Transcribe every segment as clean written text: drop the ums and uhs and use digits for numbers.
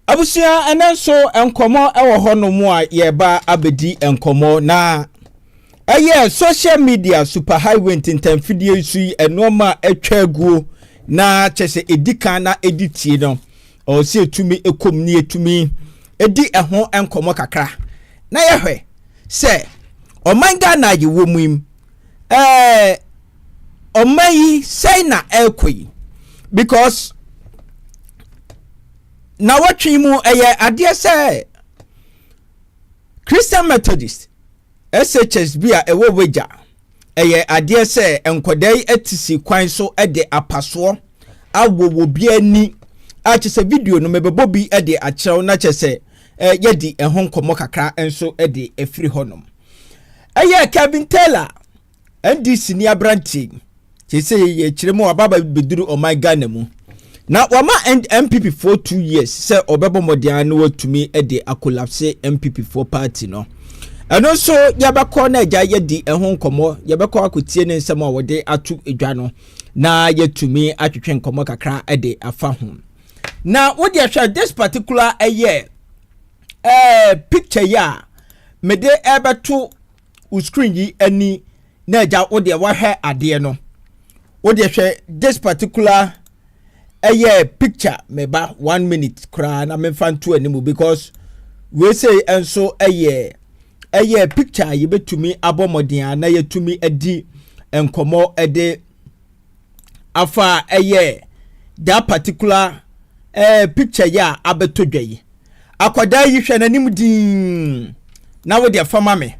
Abusia enenso enkomo ewo hono mu a yeba abedi enkomo na social media super highway tintamfidie su enoma atwaguo na chese edika na editie no o se etumi ekom ni etumi edi eho enkomo kakra na yehwe se omanga na ye womim omayi say na ekoi because na watching mu ade say Christian Methodist SHS bia ewo weja ade say enkodai etisi kwan so de apaso awowo bia ni a chese video no mebebo bi de a chew na chese yedi ehon komo kakra enso de efri honom Kevin Taylor NDC ni abranti chese ye chiremu ababa beduru o my Ghana mu na wama NPP for 2 years say obebo modian no watumi de akolapse NPP for party no eno so yabakọ na eja yedi ehon komo yabakọ akotie ne nsem a wode atu edwa no na yetumi atwetwe komo kakra de afa ho na wode ahwa this particular picture ya mede ebeto screen yi ani na eja wode wahwe ade no wode ahwa this particular picture meba 1 minute kra na me fan to animu because we say enso picture ye betumi abomodin na yetumi edi enkomo ede afa that particular picture ya abetodwei akwada yi hwe nanim din na wo de fama me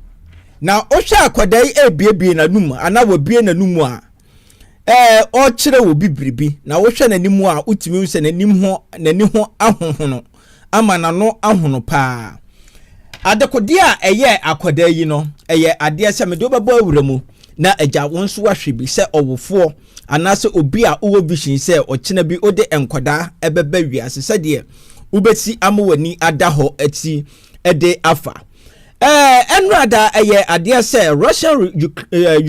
na o hwe akwada yi ebiebie na num ana wo bie na num a o kire wo bibiribi na wo hwe nanim a utimi nse nanim ho nani ho ahohono ama na no ahono pa adekodia akwada yi no ade ase me do bebo awuramu na agya wonso wahwe bi se owofo anase obi a owo vision se okina bi ode enkoda ebeba wiase se de ubesi amowani adaho ati ede afa enrada ade ase Russia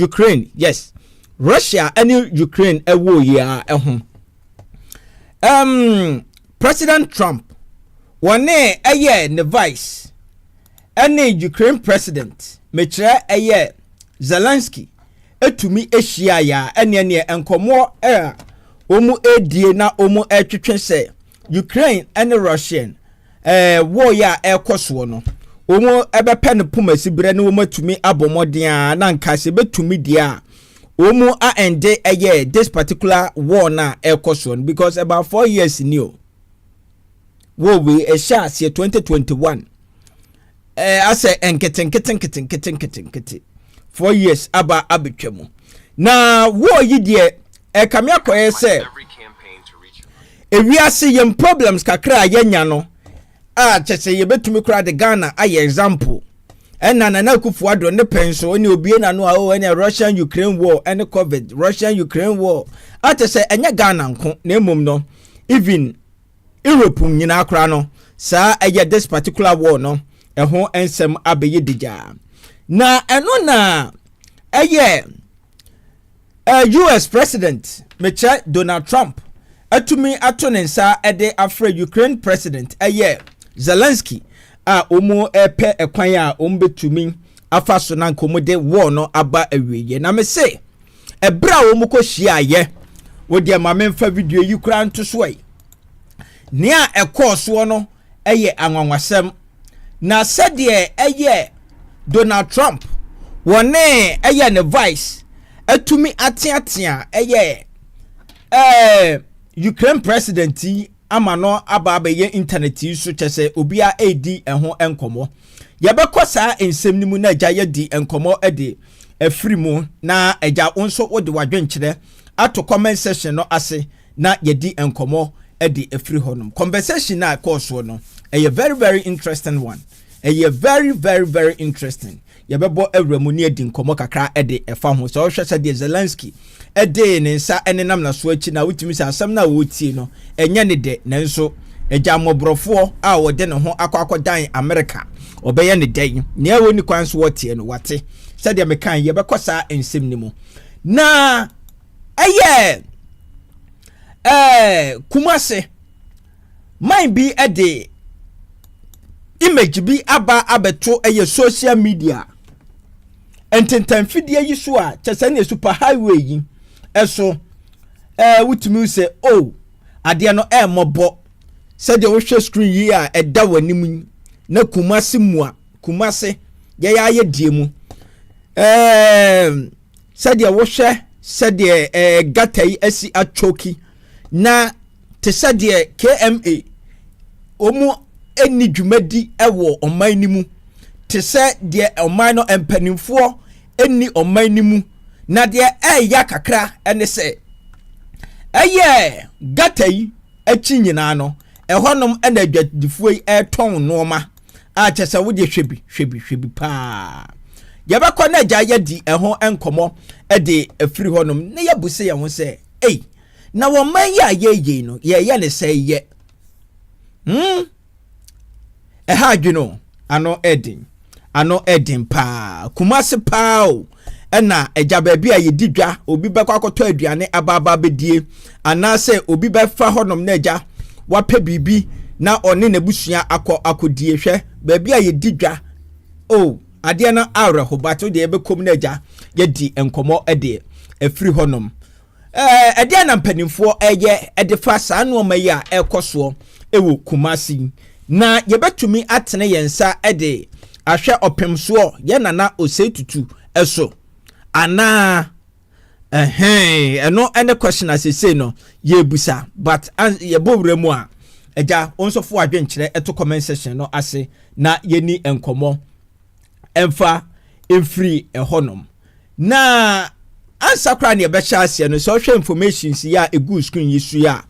Ukraine yes Russia and Ukraine ewo ya ehun President Trump one ne vice any Ukraine president metre Zelensky etumi ehia ya ene enkomo omu edie na omu etwetwe se Ukraine and Russian wo ya ekoso no omu ebepe ne pumasi bre ne omu atumi abomodin na nkase betumi dia omu a ende this particular war na ekoso because about 4 years new wo we shas 2021 I say enkete 4 years aba abetwemu na wo yi de kamia koye se ewiase yem problems kakra yenya no a chese ye betumi kra de Ghana aye example na kufu ado ne penso oni obie na no a any Russian Ukraine war any COVID Russian Ukraine war a chese enya Ghana nko na emom no even Europe nyina akra no sa this particular war no eho ensem abeye dija na eno na US president mecha Donald Trump atumi atonensa ede afra Ukraine president Zelensky a omo epe ekwan a ombetumi afa so na nkomode war no aba awiye na me say ebra omo ko hia ye wo de ma memfa video yi kura nto so ai nia ekoso no anwanwasem na said Donald Trump wone ne vice atumi atiatia Ukraine president ama no aba ye internet yi so chese obia edi eho enkomo yebekọ saa ensem ni mu na agya yedi enkomo ede afiri mu na agya onso wode wadwenkyere ato comment section no ase na yedi enkomo ede afiri honum conversation na course no very very interesting one very very very interesting yebebo awramu ni edi enkomo kakra ede efa ho so hwese de Zelensky ede ne nsa enenam na so achi na wutimi sa asam na wotie no enye ne de nanso agya mobrofo a wode ne ho akwakodan America obeye ne den ne awoni kwan so wotie no wate said me kan yebekọ sa ensem ni mu na Kumase mine be ede image bi aba abeto eye social media ententan fidie yi so a chese na super highway yi eso wutumi say oh ade no mobo said the wohwe screen yi a eda wanim na kumase mu a kumase ye die mu said the wohwe said the gatai asi achoki na te said the KMA omu eni dwumadi ewo oman ni mu te se de oman no empanimfo eni oman ni mu na de ya kakra ene se gatai achi nyina no ehonom ena adwadifo yi ton noma a chese wo de hwebi pa yebekọ na agya yedi eho enkomo de afiri honom na yebuse ye ho se na wo man ya ye no ye ne se ye adwino ano edin pa kumase pa o na agya baabi a yedi dwa obi bekọ akoto aduane ababa bedie anase obi befa honom na agya wape bibi na one na busua akodie hwe baabi a yedi dwa ade na awre ho bato de ebekom na agya yedi enkomo de afiri honom ade na mpanimfo ede fa saa no mayi a ekoso ewo kumasi na yebetumi atene yensa ede ahwe opemso ye nana osetutu eso ana eno ene question asese no yebusa but ye bowre mu a eja onsofo adwenkyere eto comment section no ase na yeni enkomo emfa efri ehonom na ansakra ne ebehya ase no so hwe information si ya egu screen yisu ya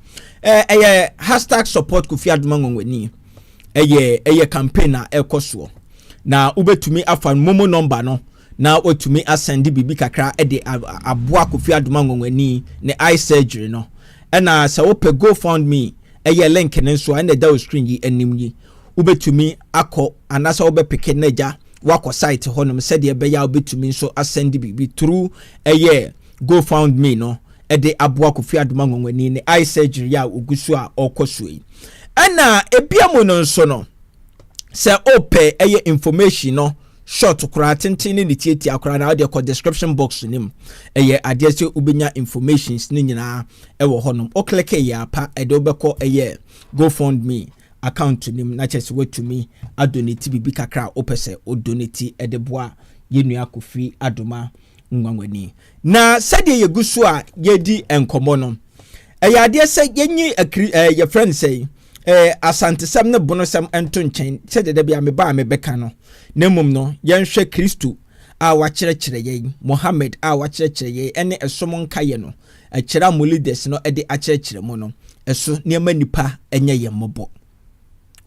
#support Kofi Adoma ngwani campaign na ekoso na ubetumi afa Momo Number no na otumi asend bibi kakra de aboa Kofi Adoma ngwani ne eye surgery no na sa ope GoFundMe link ne so na da screen yi anim yi ubetumi akọ anasa obepeke na ja wako site honom said be ya obetumi so asend bibi through GoFundMe no de aboa Kofi Adoma ngwani ne eye surgery ya ogusu a okoso yi ana ebiamu no nso no se ope information no short kura tenten ni tieti akura na audio description box nim ade se ubenya informations ni nyina ewo honom o click ya pa ede obekọ GoFundMe account nim na chese wetumi adonate bibi kakra opese o donate ede boa yenua Kofi Adoma ngwangwani na sade yegusu a yedi enkomo no ade se yenyi ye friend say asante sam ne bonosam ento nchen sede de bia me ba me beka no nemum no yenhwe Kristo a wakyerɛkyerɛ yɛn Mohammed a wakyerɛkyerɛ yɛn ene esom nkaye no akyerɛ molides no de akyerɛkyerɛ mu no eso niema nipa enye yɛn mɔbɔ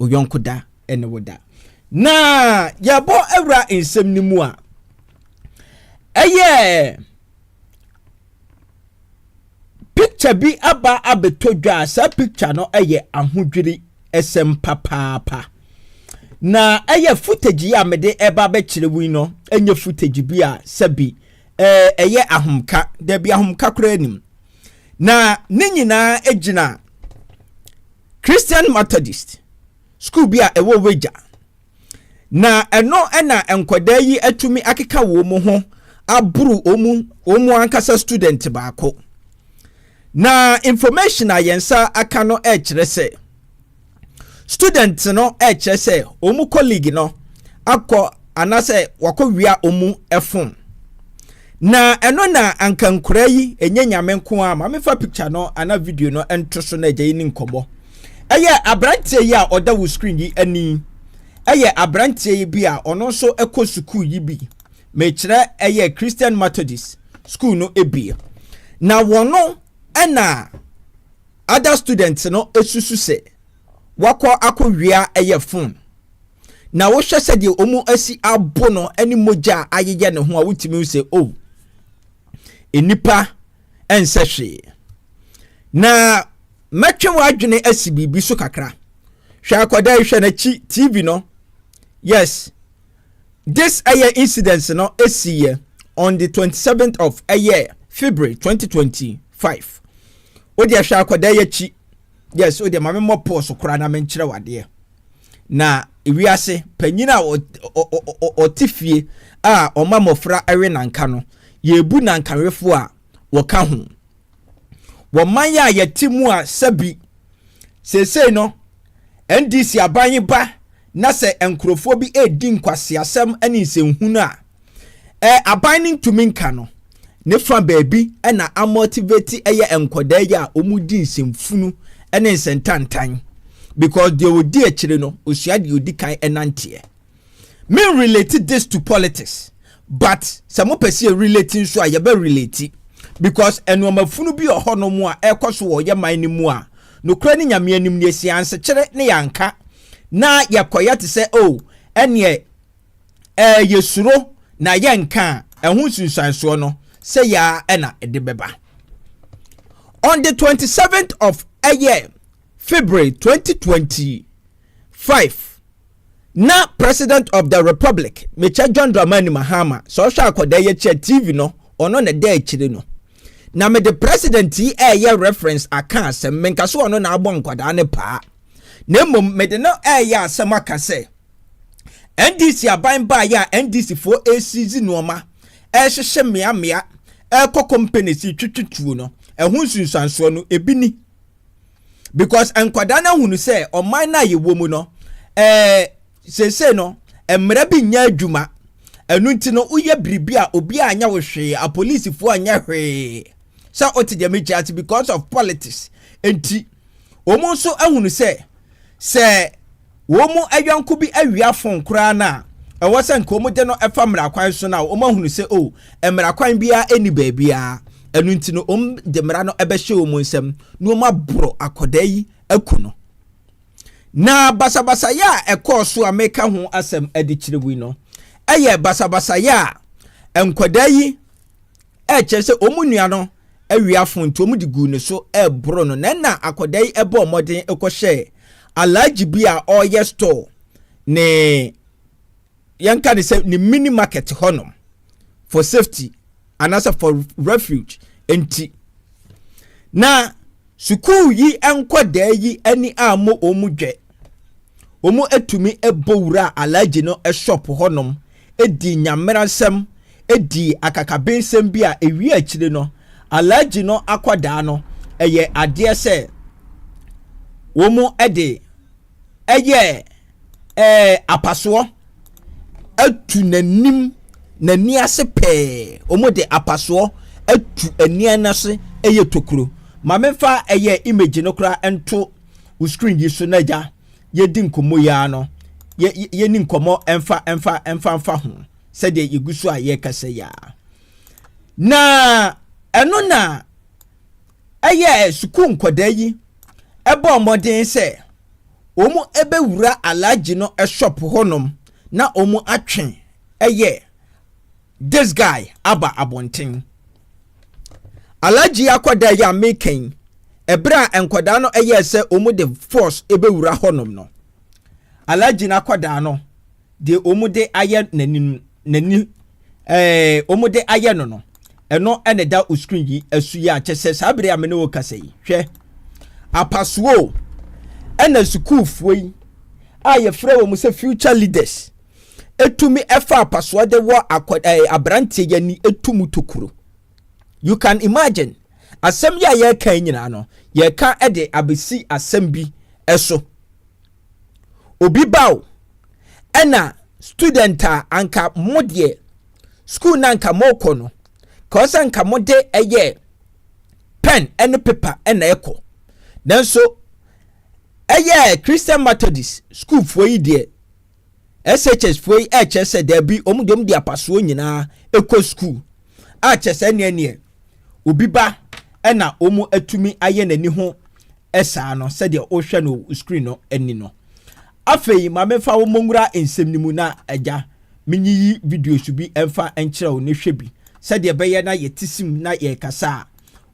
oyonko da ene woda na yɛbɔ awura nsɛm ni mu a picture bi aba abetodwa sa picture no ahodwiri esem papa na footage ya mede eba be kyerɛ no enye footage bi a sabi ahomka da bi ahomka kora anim na ne nyina egina Christian Methodist school bi a ewo weja na eno na enkwada yi atumi akeka wo mu ho aburu omu ankasa student baako na information a yensa aka no kyerɛ sɛ student no kyerɛ sɛ omu colleague no akɔ anase wakɔ wia omu efon na eno na ankankura yi enye nyame nko a ma mefa picture no ana video no ento so na gye ni nkobo abrantie yi a oda wo screen yi ani abrantie yi bi a ono so ekɔ school yi bi me kyerɛ Christian Methodist school no ebi na wono na other students no esusu se wakọ akọwia phone na wo hwɛ sɛ de omu asi abo no ani moja ayeye ne ho a wutimi se enipa ensehwe na metwe wadwene asi bibi so kakra hwɛ akoda hwɛ na chi TV no yes this incident no asi on the 27th of February 2025 odi ahwa akoda yachi yes odi mame mo pause kora na menkyere wade na ewiase panyina otifie a oma mofra ewe nanka no yebu nankanwefo a woka ho wo man ya yetimu a sabi sesei no NDC aban ba na se enkrofo bi edi nkwasiasem ani nsenhunu a aban nin tumi nka no ne fa baabi na amotivate eye enkoda ya omudi nsemfunu ene nsentantan because they would di akire no osua de odi kan enantie me relate this to politics but some person relating so a be relate because enomafunu bi ohono mu a ekoso wo ye man ni mu a no kra ni nyame anim ne sianse kire ne yanka na yakoya te se oh ene yesuro na yanka ehun sunsanso no se ya na edebeba on the 27th of a year February 2025 na president of the republic Mr. John Dramani Mahama so sha akoda ye che TV no ono na da akire no na me the president ye reference aka asem menka so ono na abon nkwada ne pa na mom me de no asem aka se NDC aban ba ya NDC for ACZ noma hyehyɛ mea company si twetwetuo no ehun sunsanso no ebini because enkwada na hunu se oman na yewo mu no sese no emra bi nya adwuma enu nti no uye biribi a obi anya wo hwe a police fo anya hwe sa otide mechiati because of politics enti omo so ahunu se wo mu aywanko bi awia fon kura na ewo se nko de no efa mra kwan so na omo ahunu se o emra kwan bia eni baabia enu nti no de mra no ebehye omo nsem no ma bro akoda yi akuno na basabasa ya ekoso ameka ho asem adichiriwi no eye basabasa ya enkoda yi chese omunua no awia fonto mu digu ne so bro no na akoda yi ebo modern ekohye alaji bia oye store ne yanka ne se ne mini market honom for safety and also for refuge enti na sukuu yi enkoda yi ani amo omudwe omo etumi ebowura alaji no shop honom edi nyameransem edi akakabensem bi a ewi akire no alaji no akwada no eye ade se womo ede eye apaso atu nanim nani ase pe omo de apaso atu ani anase eye tokuro mamemfa eye image no kra ento u screen yi so naja yedi nkomo ya no ye ni nkomo emfa ho se de yegusu a ye kase ya na eno na eye suku nkoda yi ebo modern se omu ebewura alaji no shop honom na omu atwen eye this guy aba abonten alaji akoda ya making ebra enkoda no se omu de force ebewura honom no alaji na koda no de omu de aye nani omu de aye no eno ene da screen yi asu ya chese sabere amene wo kasa yi hwe apasuo ena school foi aye frɛ wo mu se future leaders etumi efa apasuo de wo abrante yani etumu tokuro you can imagine asem ya ye kan nyina no ye ka ede abesi asem bi eso obi bawo ena student anka modie school na anka moko no cause anka mode eye pen and paper ena eko nanso eye Christian Methodist school foi de SHS foi HS de bi omudom di apaso nyina eko school a chese ne obi ba ena omu atumi aye nani ho esa no se de o hwe no screen no ani no afei ma mefa wo mongura ensem ni mu na agya menyi video su bi emfa enkire wo ne hwe bi se de beye na yetisim na ye kasa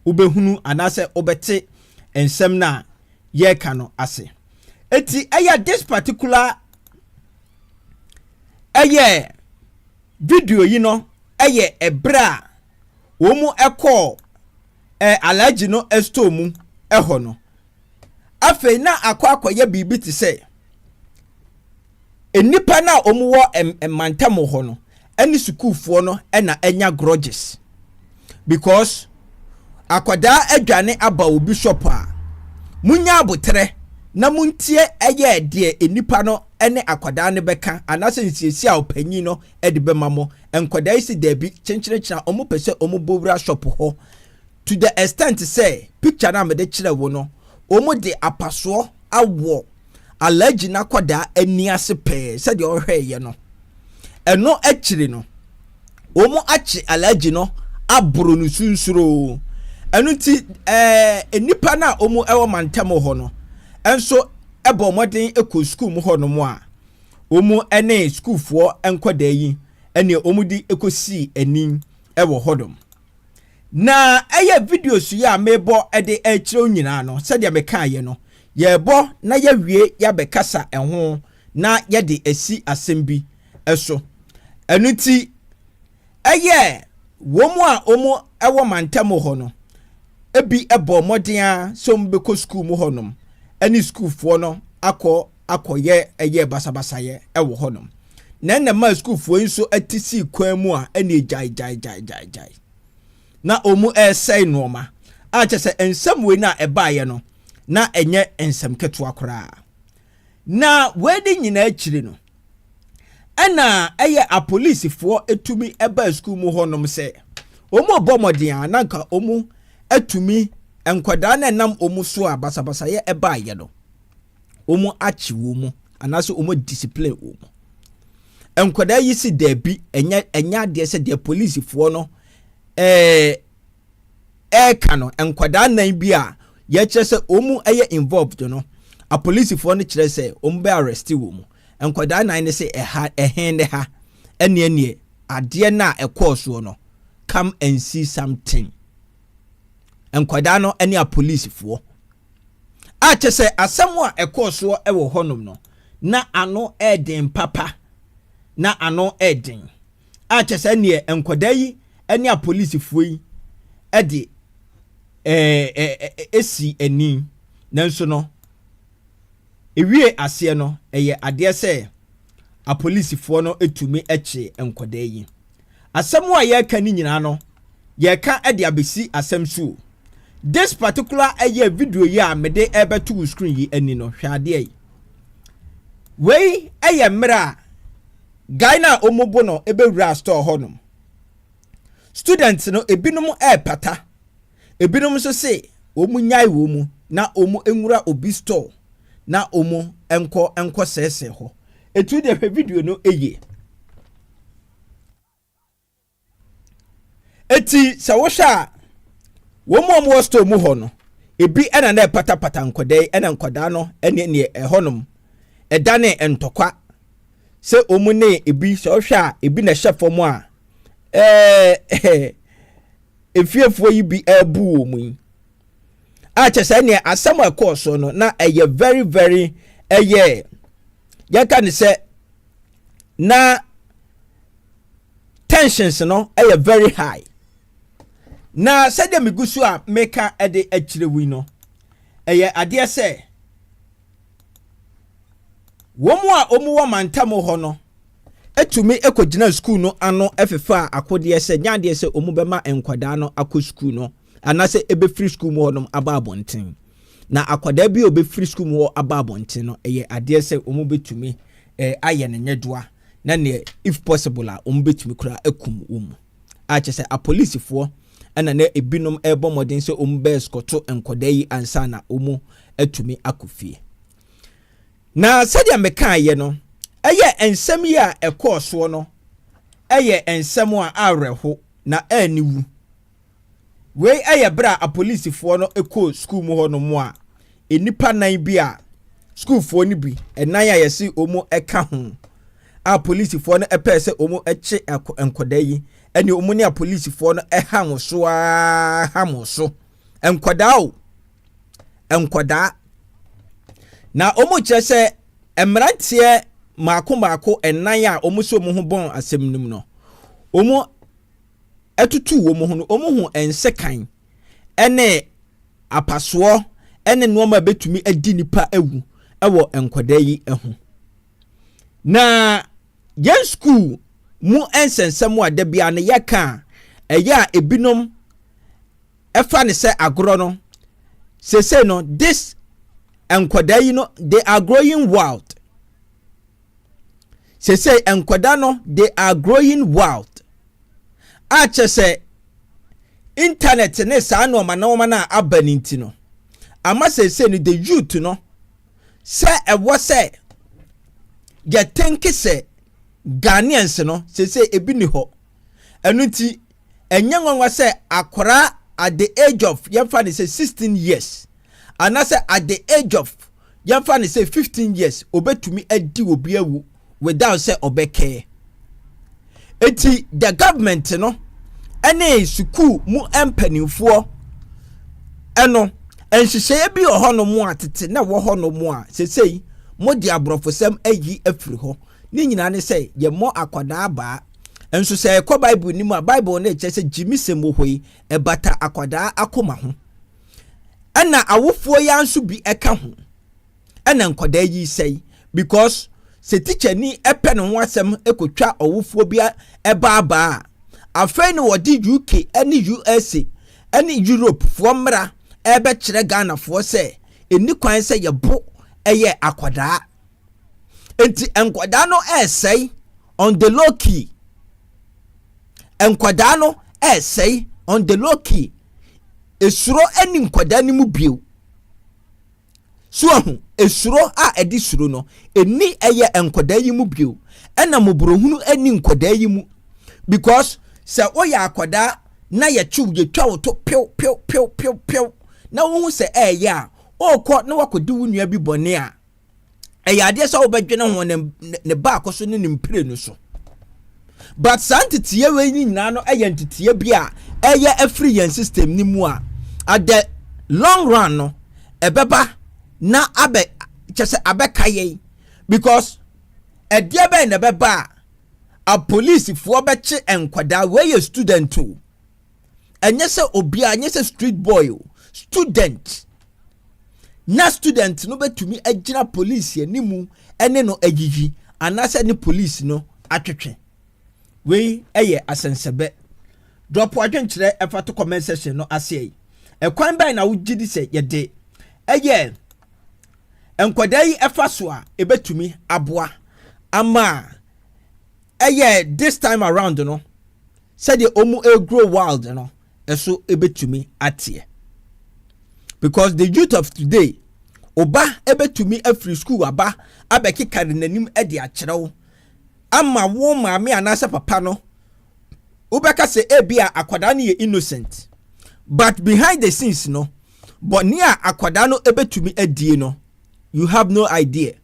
ubehunu anase obete ensem na ye ka no ase eti aya this particular eye video yi no eye ebra wo mu ekọ alaji no esto mu eho no afei na akọ akoye bibi ti se enipa na omuwo mantamo ho no eni sukuufuo no na enya grudges because akwada adwane aba obi shop a munya abotre na muntie eye de enipa no ene akwada ne beka anase nsiesie a opanyi no de bema mo enkwada isi debi chenchirechira omo pese omo bowura shop ho to the extent say picture na me de kire wo no omo de apaso awo allergy na kwada ani ase pe se de ohweye no eno akire no omo achi allergy no abro no sunsuro enu ti enipa na omo ewo mantamo ho no enso ebo modern eko school mu ho no mo a omo ene school fo enkwada yi ene omo di ekosi anin ewo hodom na eye videos ya mebo ede ekiro nyina no se de meka ye no ye bo na ye wie ya bekasa enho na ye de esi asembi eso enu ti eye womu a omo ewo mantamo ho no ebi ebo modern a so mbeko school mu ho no any school for no akoye eye basabasa ye ewo honom na ma school for nso atisi kwan mu a ene jai na omu say noma a chese ensem we na ebaye no na enye ensem keto akora na wedi nyina akire no ana eye a police for etumi eba school mu honom se omu obomoden ananka omu atumi enkwada na nam omu so a basabasa ye eba ye no omu achi wo mu anaso omu discipline omu enkwada yi si debi enya de se de police fo no kano enkwada nan bi a ye kire se omu eye involved no a police fo no kire se omu be arrest wo mu enkwada nan ne se hen ne ha ene ade na ekoso no come and see something enkwada no ene a police fo a chese asemo a ekoso ewo honom no na ano eden papa na ano eden a chese ne enkwada yi ene a police fo yi ede esi eni nanso no ewie ase no eye ade se a police fo no etumi eche enkwada yi asemo a ye ka ni nyina no ye ka ede abesi asem so this particular video ya mede ebe to screen yi ani no hwade yi we mra guy na omobo no ebe wura store honum students no ebinom pata ebinom so se omunyai wo mu na omu enwura obi store na omu enko sese ho etu de video no eye eti sawosha womo store mu ho no ebi ena na pata nkodai ena nkoda no ene honum edane entokwa se omu ne ebi so hwa ebi na hye mu a efiefo yi bi ebu omu a chese ne asem akoso no na eye very very yaka ne se na tensions no very high na sede migusu a meka ede akire wi no ade se womu a omuwa mantamo ho no etumi ekogina school no ano efefa akode se nyade se omu bema enkwada no akọ school no anase ebe free school mo no aba abonten na akwada bi obe free school mo aba abonten no ade se omu betumi aye ne nyedoa na ne if possible a omu betumi kura akum omu a chese a police fo ana na ebinom ebo modern se omu be skoto enkwada yi ansa na omu atumi akofie na sadia meka ye no ensem yi a ekoso no ensem a areho na aniwu we bra a police fo no school mu ho no mo a enipa nan bi a school fo ni bi enan a yesi omu eka ho a police fo no pese omu eche enkoda yi eni omu ne a police fo no ham so a ham so enkoda na omu chese emrantie maako enan a omu so mu ho bon asem nim no omu etutu wo mu ho no omu ho ensekan ene apaso ene no ma betumi adi nipa ewu ewo enkoda yi ehu na yen school mu ensensem a da bia ne yeka eya ebinom efa ne se agro no se no this enkwada yi no they are growing wild. Se enkwada no they are growing wild. Ache se internet ne sa no na abaninti no ama se no the youth no se ewo se ye think se Ghanaians no se ebi ni ho enu ti enye nwanwa se akora at the age of yemfa say 16 years and say at the age of yemfa say 15 years obetumi adi obi awu without say obeke eti the government no ene suku mu empanimfo eno enhyehyɛ bi ohono mu atete na wo hono mu a sesei modi abrofosem ayi afiri ho ni nyina ne sɛ ye mo akwada ba enso sɛ ekɔ bible ni mu a bible na ekyɛ sɛ jimisem hoi ebata akwada akoma ho ɛna awofuo ya nso bi ɛka ho ɛna nkwada yi sɛ because se teacher ni epe no ho asɛm ekotwa awofuo bi ɛba afei no wodi UK ani USA ani Europe fo mmra ebe kyerɛ Ghana fo sɛ eni kwan sɛ yebo ɛyɛ akwada enti enkwada no ɛsɛi on the low key enkwada no ɛsɛi on the low key esuro ani nkwada ni mu bio so ho esuro a edi suro no eni ɛyɛ enkwada yi mu bio ɛna mobrohunu ani nkwada yi mu because sɛ oya akwada na ye twa wo to pew na wo hu sɛ ɛyɛ a okɔ na wakɔdi wo nua bi bɔne a ɛyɛ ade sɛ wo bɛdwene ho ne ba akɔso ne mpire no so but santetiye we nyina no ɛyɛ ntetiye bi a ɛyɛ afri yen system ni mu a at the long run no ɛbɛba na abe kyese abɛkaye because ɛdeɛ bɛn na bɛba a police fo bɛkye enkwada we ye student too enye se obia enye se street boy student na student no betumi agina police animu ene no agigi anase ne police no atwetwe we eye asensebe drop adwenkyere efa to comment section no ase ekwan ban na wugidi se yede eye enkwada yi efa so a ebetumi aboa ama this time around no said the omu grow wild no eso ebetumi atie because the youth of today oba ebetumi afri school aba abekika nanim ede akyerew ama wo maame anase papa no ubeka se ebia akwada ne innocent but behind the scenes no but near akwada no ebetumi adie no you have no idea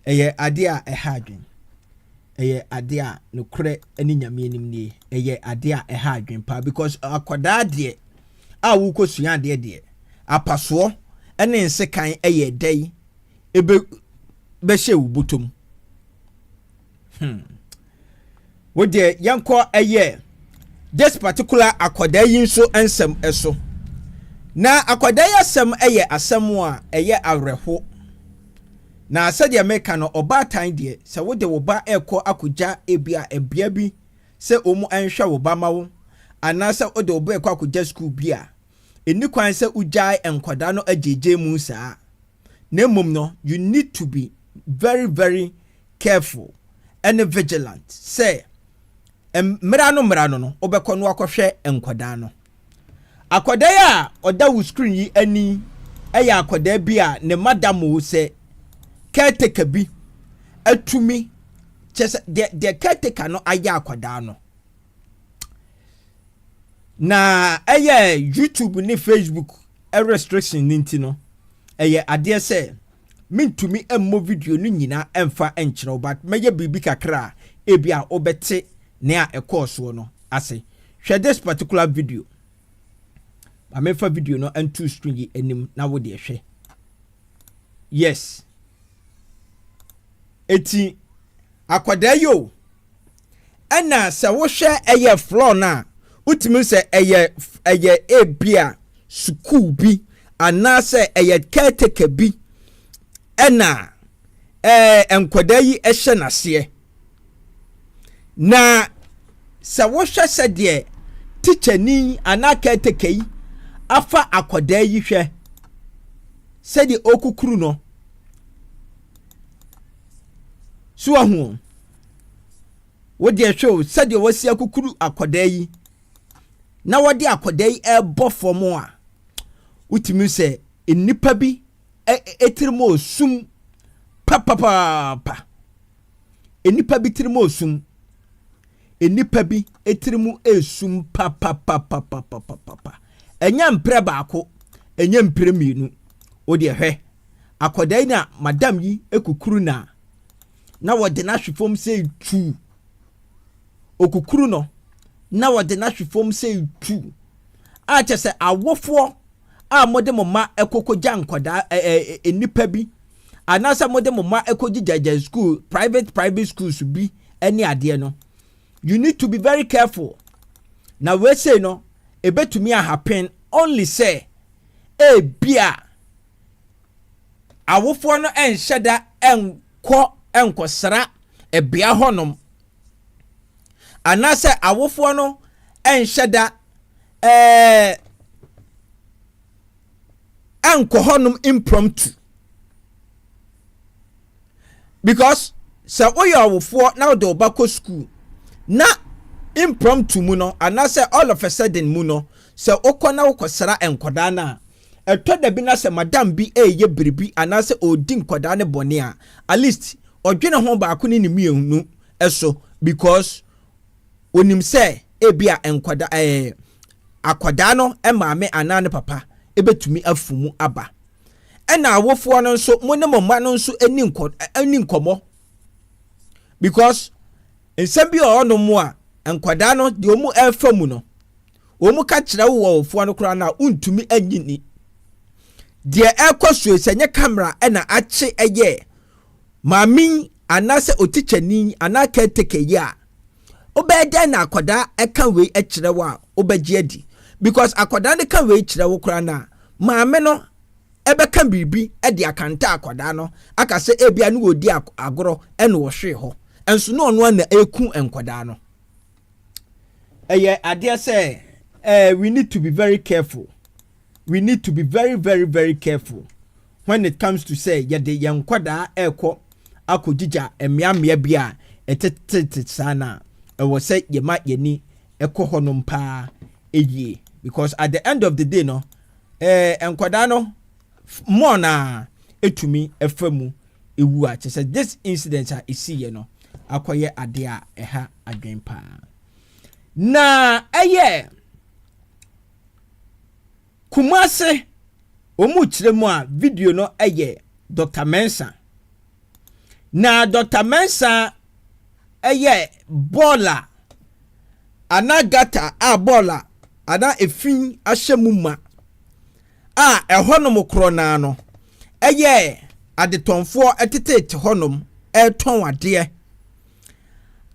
eye ade a ɛha adwen eye ade a no kure ani nyame anim nie eye ade a ɛha adwen pa because akwada de a wo kosua de apaso ɛne nsekan eye dai ebe behye wo butom wo de yanko eye this particular akwada yi nso ensem eso na akwada yi asem eye asem a eye awreho na said America no oba tan de se wo de wo ba ekọ akogya ebia bi se omu anhwa wo ba mawo ana se wo de wo ba ekọ akogya school bi a eni kwan se ujai enkwada no ajeje mu saa na mum no you need to be very very careful and vigilant say mra no no obekọ no akọhwe enkwada no akwada ya oda wo screen yi ani eya akwada bi a ne madam wo se caretaker bi atumi chese de caretaker no aya akwada no na eye YouTube ni Facebook restriction ninti no eye ade se mintumi emmo video no nyina emfa enkyerɛ but meye bibi kakra ebia obete ne a ekɔso no ase hwɛ this particular video amefa video no antu screen yi anim na wo de hwɛ yes eti akwada yo ana se wo hwɛ eye floor na utimi se eye ebia school bi ana se eye caretaker bi ana enkwada yi ehye nase na sa wo hwe se de teacher ni anaka tekei afa akwada yi hwe se de okukuru no so ahu wo de hwe se de wasi akukuru akwada yi na wo de akwada yi ebo fom a utimi se enipa bi etirimo osum pa enipa bi tirimo osum enipa bi etirimu esum pa enya mpre baako enya mpre mienu o de hwe akodai na madam yi ekukuru na wode na hwefom sei tu okukuru no na wode na hwefom sei tu a chese awofo a mode mama ekokogya nkoda enipa bi anasa mode mama ekogya school private schools bi eni ade no. You need to be very careful. Now we say no, ebetumi a happen only say bia awofo no enhyeda enkosra ebia honom anase awofo no enhyeda enkohonom impromptu because say oyo awofo na do bako school na impromptu mu no anase all of a sudden mu no se okona ukosra enkoda na etoda bi na se madam bi eye biribi anase odi nkoda ne bone a at least odwene ho ba ko ni mienu eso because onim se ebia enkoda akoda no maame anane papa ebetumi afumu aba ena awofo no nso mo ne mama no nso ani nkomo because nsɛm bi ɔno mu a nkwada no de omu ɛfa mu no omu ka kyerɛ wo wɔfo no kora na untumi anyini de ɛkɔso sɛnye camera ɛna akye ɛyɛ maami anase otichani anaka tekeye a obɛda na akwada ɛka wei ɛkyerɛ wo a obɛgye adi because akwada ne ka wei kyerɛ wo kora na maame no ɛbɛka biribi ɛde akanta akwada no aka sɛ ebia no wodi agoro ɛna wɔhwe hɔ enso no ono na eku enkwada no ade say we need to be very careful. We need to be very very very careful when it comes to say yede yenkwada ekọ akogija emiamia bia etetete sana ewo say yema yeni ekọ honom pa eyie because at the end of the day no enkwada no more na etumi efamu ewu a say this incident a isi ye no akoye ade a eha adwen pa na Kumase omu kyeremu a video no Dr. Mensa na Dr. Mensa bola anagata a bola ana efin ahyemuma a ehonom krona no adetonfo etete honom eton ade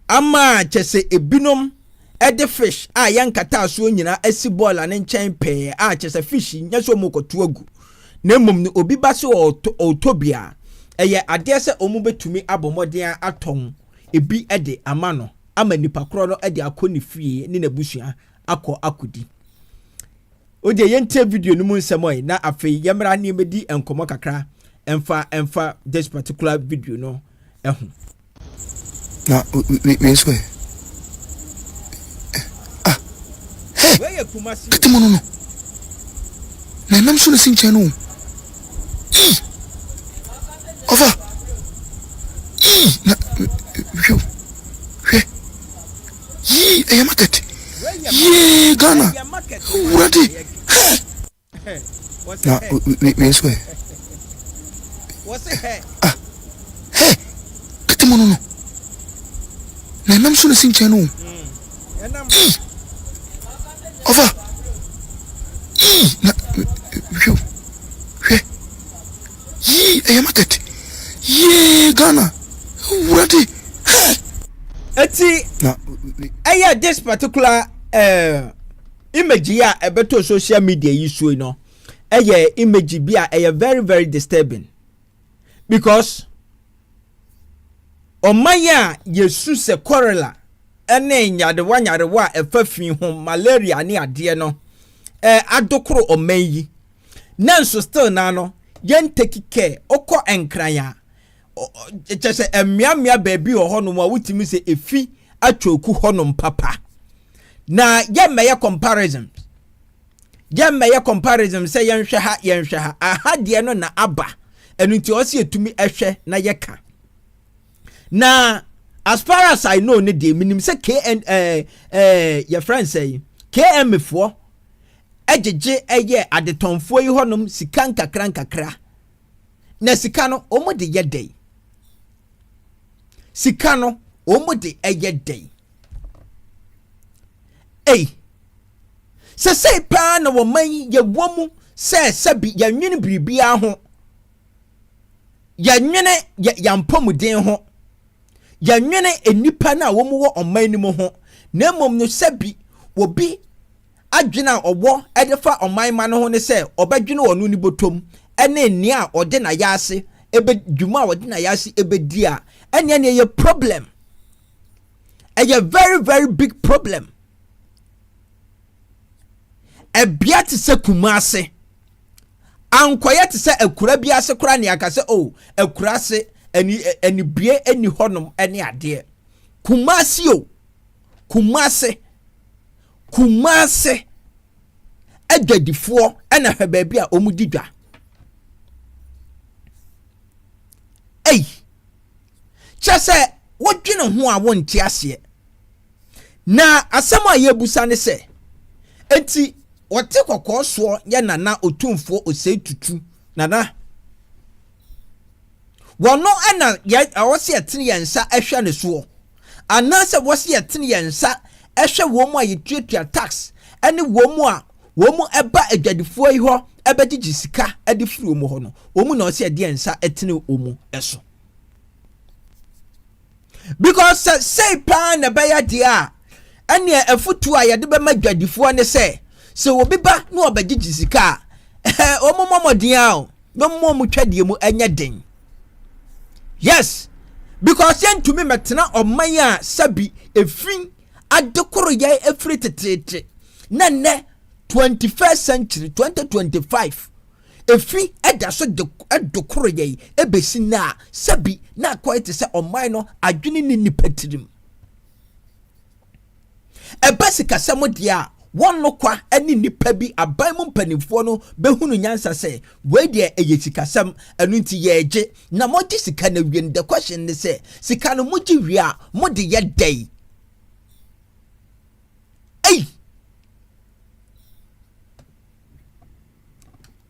ama kyese ebinom ede fish a yankata so nyina asi bola ne nchen pe a kyese fish nyaso mokoto agu na mmom ne obi ba so otobia ade se omu betumi abomoden aton ebi ede ama no ama nipa kro no ede akoni fie ne nabusua akodi oje yente video no mu nsemoy na afei yemra ne medi enkomo kakra emfa this particular video no ehu na we swear where Kumasi kitemono no na nam so sin chenu over na he market ye Ghana ready na we swear what's it hey kitemono no na nam so sin chenu over na market ye Ghana ready eti na this particular image ya ebeto social media yi so no image bi a very very disturbing because Omaya yesu se korela ene nyadewa efa fi ho malaria ne ade no adokoro omayi nanso still na no yen take care okọ enkranya chese emiamia baabi ho no a wutimi se efi atwoku honom papa na yemmeye comparison say yenhwe ha aha de no na aba enu nti o se etumi ehwe na yeka na as far as I know ne de minim say KN your friend say KM fo ejeje eye adetonfo yi honom sika nkakra na sika no omo de ye dey sika no omo de eye dey se pa na wo man ye womu se bi ya nwene biribia ho ya nwene ya mpomuden ho ya nwene enipa na wo mu wo oman ni mo ho na mom no sabi obi adwena owo edefa oman ma no ho ne se obadwene wonu ni botom ene ni a ode na yase ebe dwuma ode na yase ebe dia ene ne ye problem a very very big problem ebia te se kumase ankoye te se akura bia se kura ne aka se oh akura se eni bie eni honom eni ade kumase adwadifo ena hwe baabi a omudidwa chese wodwene ho a wonte ase na asem a yebusa ne se enti wote kokko so ye nana otumfo osei tutu nana wono ena awose yetene yensa ehwe ne so anase wose yetene yensa ehwe wo mu a yetuatua tax ene wo mu eba adwadifo yi ho ebegigi sika ade firi omu ho no omu na ose de yensa etene omu eso because say pa na baya dia ene afutu a yede be madwadifo ne se obi ba na obegigi sika omu momodin a no mu twade mu anya den. Yes, because yen to me metena omanya sabi efin adekoro ye efri tetete na ne 21st century 2025 efi eda so de edokoro ye ebesi na sabi na quite se oman no adwene ni nipatirim ebasika samodia won no kwa ani nipa bi aban mu mpanimfo no behunu nyansa se we de eyesikasam anu nti yeje na moji sika na wie the question ne se sika no moji wie a mode ye dai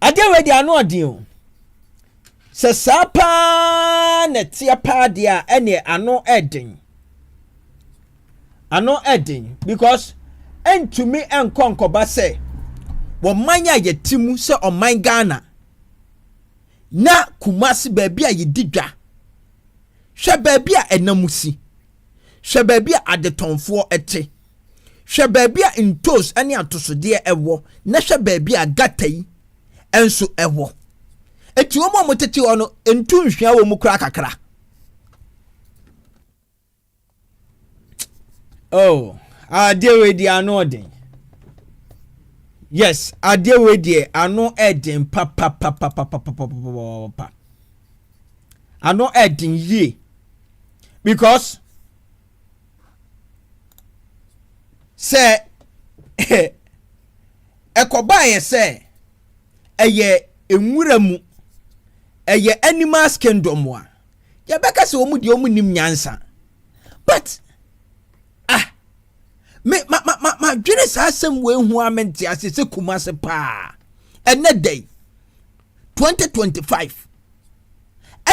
ade we de anu odin o se sapa na tia pa de a ene anu edin because and to me and konkoba say wo manya yetimu se oman Ghana na kumasi baabi a yedidwa hwe baabi a enamusi hwe baabi a adetonfo ete hwe baabi a intos ane atosode ewo na hwe baabi a gatai enso ewo eti wo mo tete wo no entu nhwia wo mu kura kakra adewe di ano odin. Yes, adewe di ano edin pa. Ano edin ye. Because say ekoba ye say eye enwura mu eye animals kingdom wa. Ya beka se omu di omu nim nyansa. But ma dwene sa asem we hu amenti asese kumase pa ene day 2025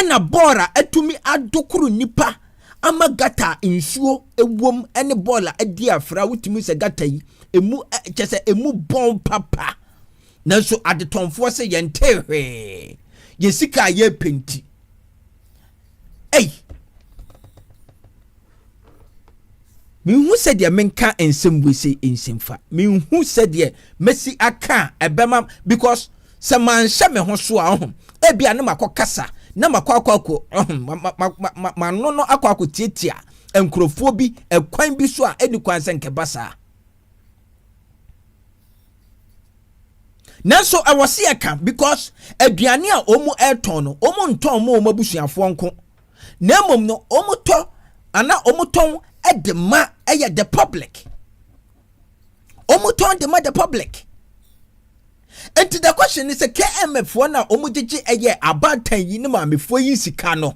ena bora atumi adokuru nipa amagata insuo ewom ene bola adi afra wutumi se gata yi emu chese emu bon papa nanso adetonfo se yentehwe yesika ye penti mi hu said ye menka ensem we say ensemfa mi hu said ye mesi aka ebema because se man hye me ho so a ho ebia ne makokasa na makwakwa ma no akwakwa tietia enkrofo bi ekwan bi so a edi kwan senke basa nanso awose eka because aduane a omu eton no omu nton mo mabusuafo nko na mom no omu to ana omu ton edema eye the public omu ton de ma the public. And the question is a KMF one now omujiji eye abatan yi ne maamefo yi sika no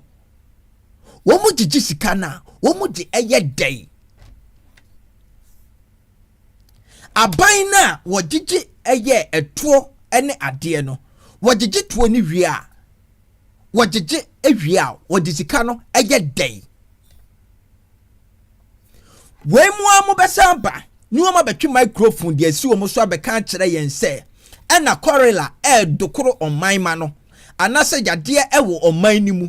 omujiji sika na omuji eye day aban na wojiji eye etuo ene ade no wojiji tuo ni wie a wojiji ewie a wodi sika no eye day we mu amu besa ba ni o ma betwi microphone de asi o mo so abeka kire yen se ena korela dokoro oman ma no anase yade ewo oman ni mu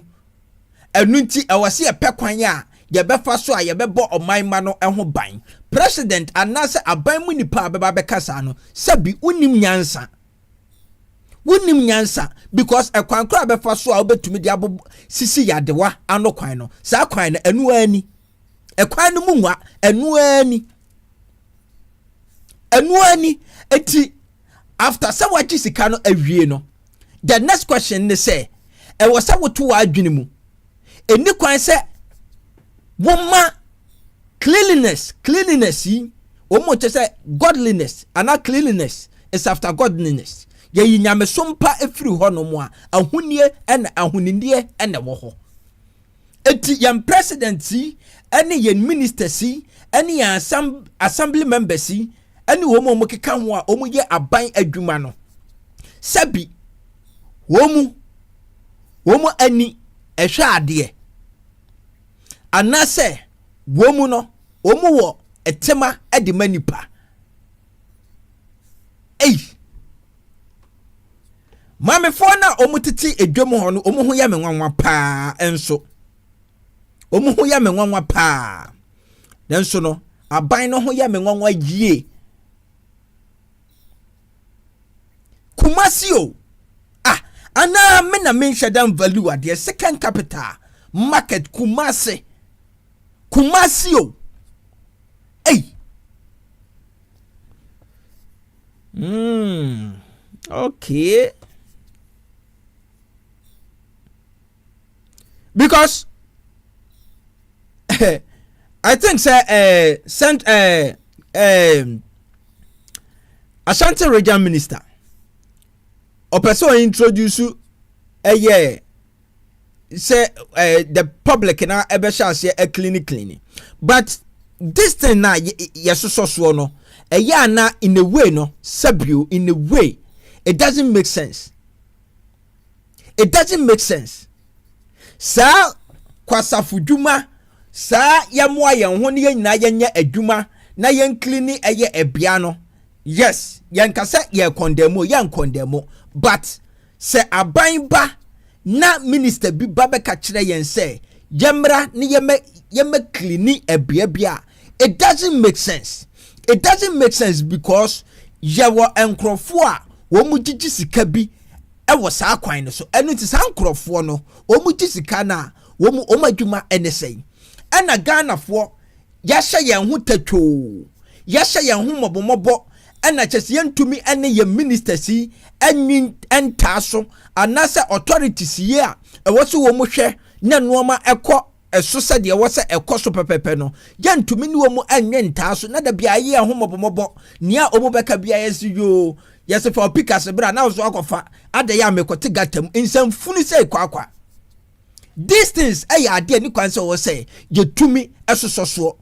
enunti ewase epekwan a ye befa so a ye bebo oman ma no eho ban president anase aban mu nipa beba bekasa no sabi unim nyansa because ekwan kra befa so a obetumi de abo sisi yadewa anokwan no sa kwan no enu ani ekwan no mu nwa enu ani eti after someone sika no awie no the next question ne say e was woto wa adwene mu eni kwan say woma cleanliness yi omo che say godliness and cleanliness is after godliness ye yinyame sompa efiri ho no mo a ahonie ena ahonindie ena wo ho eti yam president yi ene yen ministers yi ene yan assembly members yi ani womo keka ho a omu ye aban adwuma no sabi womu ani ehwe ade anase womu no omu wo etema ade manipa mame fo na omu titi edwom ho no omu ho ya menwanwa pa enso omu ho ya menwanwa pa nenso no aban no ho ya menwanwa yie Kumasio ana mena mention down value at the second capital market Kumasio okay because I think sent Ashanti region minister or person introduce say the public na ebe shall say a clinic but this thing na yes so no na in a way no sabio in a way it doesn't make sense sa kwasafu dwuma sa yamwa yen ho ne nyina yenya adwuma na yen clinic eye ebia no yes yen kasa ye condemn but se abanba na minister bi babeka kire yen se yemra ne yeme clinic ebia it doesn't make sense because yawo enkrofo a wo mu gigi sika bi ewo sa kwan no so enu ti sa enkrofo no wo mu gigi sika na wo mu omadwuma enesei ena Ghana-fo yahye yen ho tatwo yahye yen ho mobomobo ena chese yentumi ene ye ministers yi enwin entaso anase authorities yi a ewo so wo mu hwe na nooma ekọ eso se de wo se ekọ so pepepe no yentumi ni wo mu enwe entaso na da bia ye ho mobomobo nia omu beka bia yesi yo yesi for pickers bra na so akofa ade ya mekote gatam insam funu se kwakwa these things ade ni kwan se wo se ye tumi esososo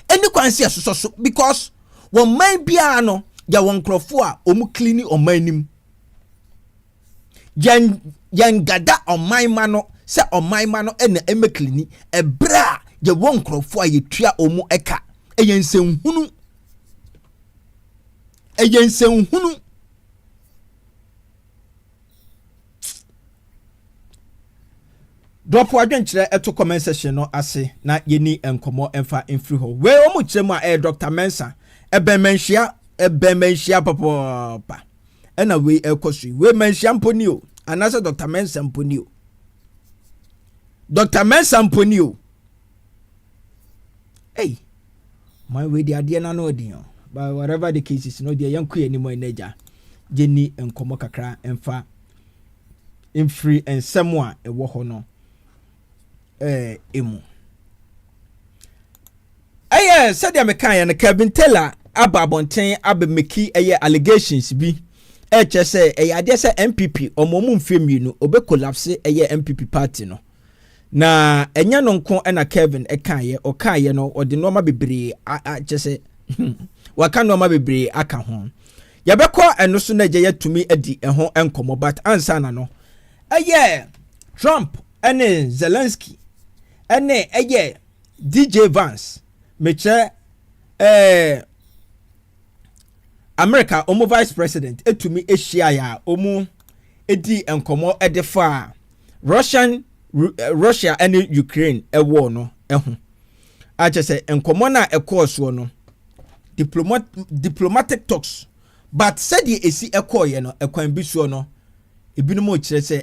eni kwan se esososo because won man bia no ya won krofo a omu clean o manim yan gada o man no se o man no ena eme clean e bra ya won krofo a ye tua omu eka eyensen hunu drop adwenkyere eto comment section no ase na yeni enkomo emfa enfri ho we omu kyeremu a Dr. Mensa ebemenhia papa ena we ekosu we menhia mponi o anasa Dr. Mensa Mponio. Dr. Mensa Mponio. Hey, my way the idea na no dio. But whatever the case is, no the young queen anymore in Niger. Jenny and Komokakra and fa in free and someone a wohono. Emu. Aye, said the American and Kevin Taylor ababonten abemeki allegations bi. Say I dare say NPP or Momo Number obe collapse NPP party no. Na enya no nko na Kevin ekaye o kaye no o de normal bebre say waka normal bebre aka ho. Yabekọ eno so na je tumi adi eho enkomo but ansa na no. Trump ene Zelensky ene DJ Vance meche America omo vice president etumi ehia ya omo edi enkomo edefa Russia and Ukraine war no eho ache say enkomo na ekoso no diplomatic talks but said ye esi ekoye no ekwan bisuo no ebinumo kire say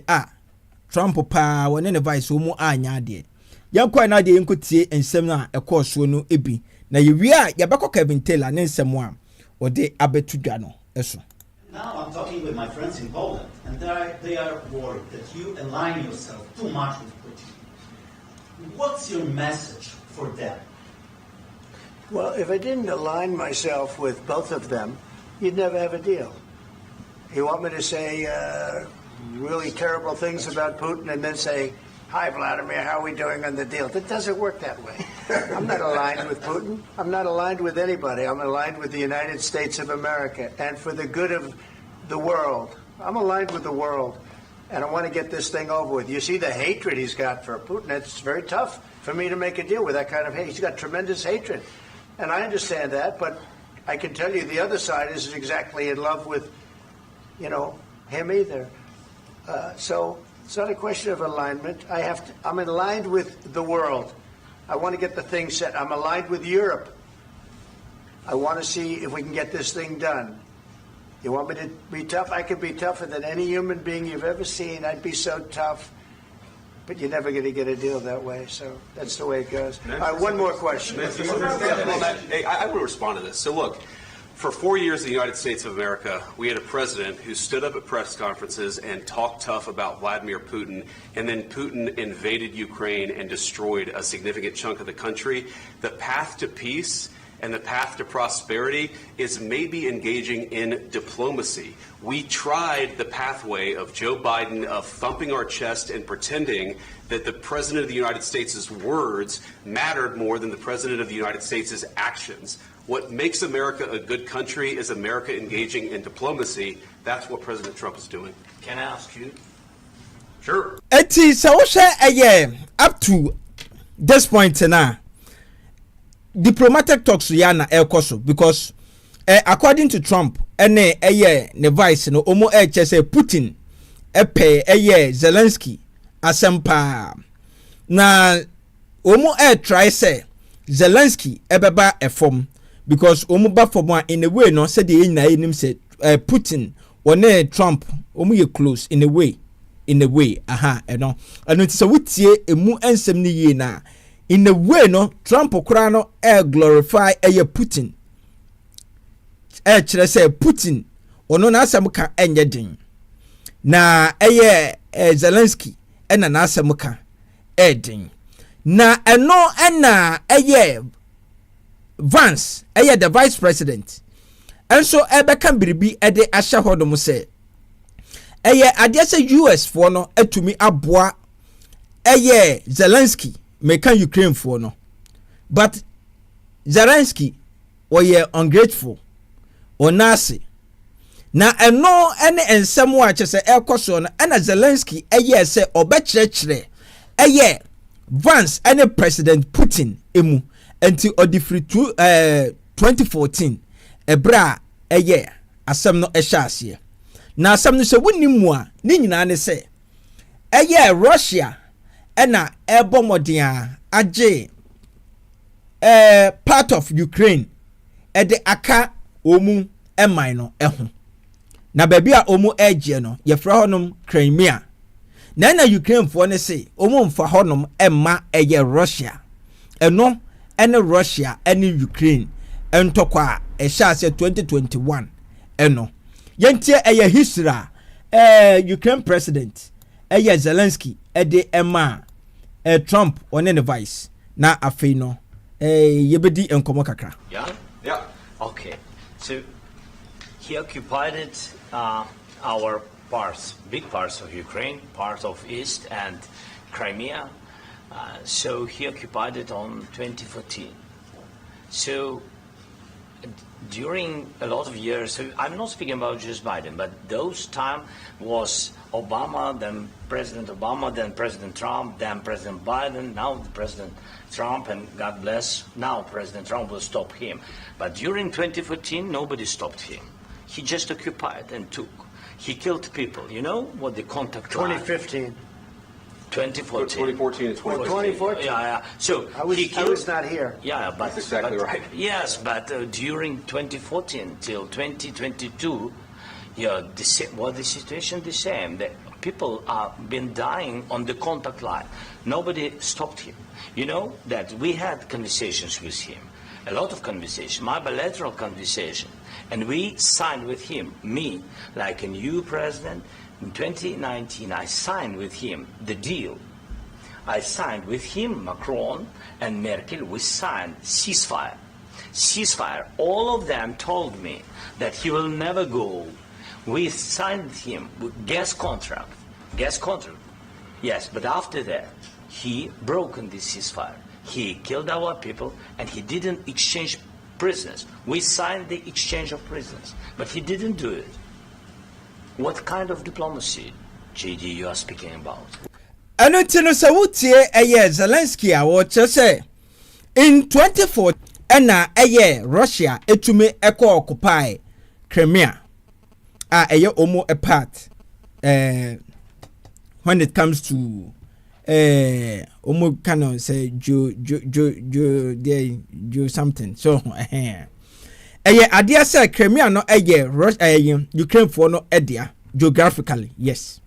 Trump pa wone ne vice omo anya ade yankwa na de enkotie ensem na ekoso no ebi na yewia yabekọ Kevin Taylor ne nsem a ode abetudwa no eso. Now I'm talking with my friends in Poland, and they are worried that you align yourself too much with Putin. What's your message for them? Well, if I didn't align myself with both of them, you'd never have a deal. You want me to say really terrible things about Putin and then say, "Hi, Vladimir, how are we doing on the deal?" That doesn't work that way. I'm not aligned with Putin. I'm not aligned with anybody. I'm aligned with the United States of America and for the good of the world. I'm aligned with the world, and I want to get this thing over with. You see the hatred he's got for Putin. It's very tough for me to make a deal with that kind of hate. He's got tremendous hatred, and I understand that, but I can tell you the other side isn't exactly in love with, him either. So it's not a question of alignment. I'm aligned with the world. I want to get the thing set. I'm aligned with Europe. I want to see if we can get this thing done. You want me to be tough? I could be tougher than any human being you've ever seen. I'd be so tough. But you're never going to get a deal that way. So that's the way it goes. One more question. I will respond to this. So look, for 4 years in the United States of America, we had a president who stood up at press conferences and talked tough about Vladimir Putin, and then Putin invaded Ukraine and destroyed a significant chunk of the country. The path to peace and the path to prosperity is maybe engaging in diplomacy. We tried the pathway of Joe Biden of thumping our chest and pretending that the President of the United States' words mattered more than the President of the United States' actions. What makes America a good country is America engaging in diplomacy. That's what President Trump is doing. Can I ask you? Sure. Eti sawoshe up to this point na diplomatic talks yana ekoso because according to Trump ne ne vice no omo say Putin pay Zelensky asempa na omo try say Zelensky ebeba efom because omo ba for one in a way no said the na him said Putin or Trump omo ye close in a way no and so wutie emu ensem ni ye na in a way no Trump okra no glorify Putin chere say Putin ono na asem ka enye din na Zelensky ena na asem ka edin na eno ena Vance the vice president and so can biribi de ahya hodom say ade say US for no atumi aboa Zelensky make Ukraine for no but Zelensky ungrateful onase na eno ene ensem wa chese ekoso no na Zelensky say obekirekire Vance ene President Putin emu until free 2014 ebra asem no ehyaase na asem no se wonimu a ni nyina ne se Russia ena ebomoden age part of Ukraine de aka omu eman no eho na baby a omo edge no ye fra honom Crimea na Ukraine fo ne say omo mfa honom emma eye Russia eno ene Russia ene Ukraine entokwa e sha se 2021 eno yentie eye history Ukraine president eye Zelensky ede emma Trump one ne vice na afei no yebedi enkomo kakra. Yeah. Okay. So he occupied our parts, big parts of Ukraine, parts of East and Crimea. So he occupied it on 2014. So during a lot of years, so I'm not speaking about just Biden, but those time was Obama, then President Obama, then President Trump, then President Biden, now President Trump, and God bless, now President Trump will stop him. But during 2014, nobody stopped him. He just occupied and took. He killed people. You know what the contact 2015. 2014. 2014 and 2015. 2014. Yeah. So I was not here. Yeah, but that's exactly right. Yes, but during 2014 till 2022, the situation the same. The people have been dying on the contact line. Nobody stopped him. You know that we had conversations with him, a lot of conversation, my bilateral conversation, and we signed with him, me, like a new president. In 2019, I signed with him the deal. I signed with him, Macron and Merkel, we signed ceasefire. Ceasefire. All of them told me that he will never go. We signed with him with gas contract. Yes, but after that, he broke the ceasefire. He killed our people and he didn't exchange prisoners. We signed the exchange of prisoners, but he didn't do it. What kind of diplomacy, JD, you are speaking about? Anotino Sawutie Zelensky a say in 2014 Russia etume eko occupy Crimea omo a part when it comes to omo can say jo something so adia say Crimea no Russia Ukraine for no edia geographically yes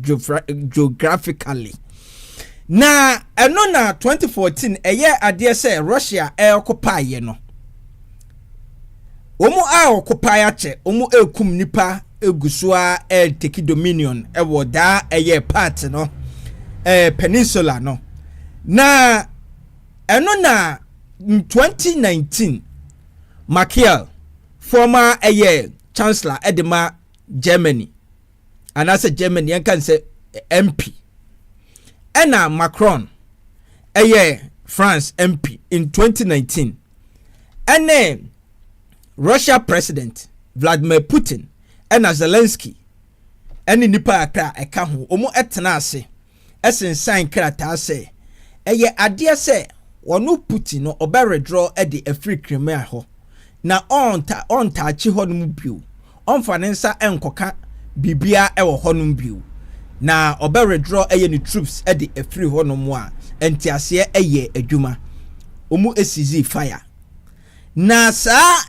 geographically na eno na 2014 adia say Russia occupy ye no omo occupy ache omo ekum nipa egusua take dominion wo da part no peninsula no na eno na 2019 Merkel, former chancellor Adoma Germany, and as a Germany, you can say MP. Anna Macron, France MP in 2019. And then Russia President Vladimir Putin, and Zelensky, and nipa akra ekahu omo etena ase esensan krata se adia se wonu Putin no obere draw e de afri Crimea ho na on tachi honum biu onfa ne nsa enkoka bibia e wo honum biu na obere draw ni troops e de afri honum a entiase adwuma omu esizi fire na sa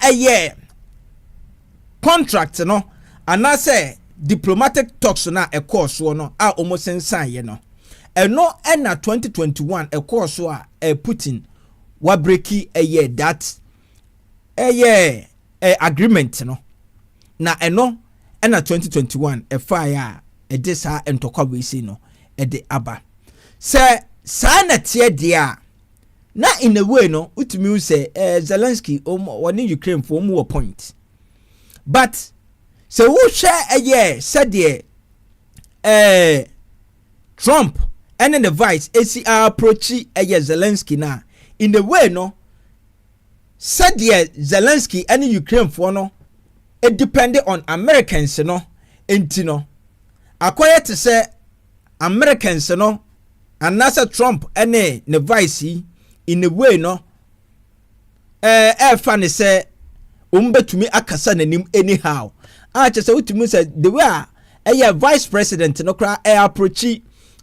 contract no anase diplomatic talks na e course no a omo sensan ye no eno na 2021 e course a Putin wa breaki that agreement no na eno na 2021 e fire e desa entokwa we see no e de aba se sa na tie dia na in a way no utimi say Zelensky one Ukraine for more point but so who share said Trump and then the vice ACR approach Zelensky na in the way no said Zelensky and Ukraine for no it depended on Americans no entino acquire to say Americans no and NASA Trump and the vice in the way no funny say umbetumi akasa nanim anyhow just utumi say the way vice president no kra approach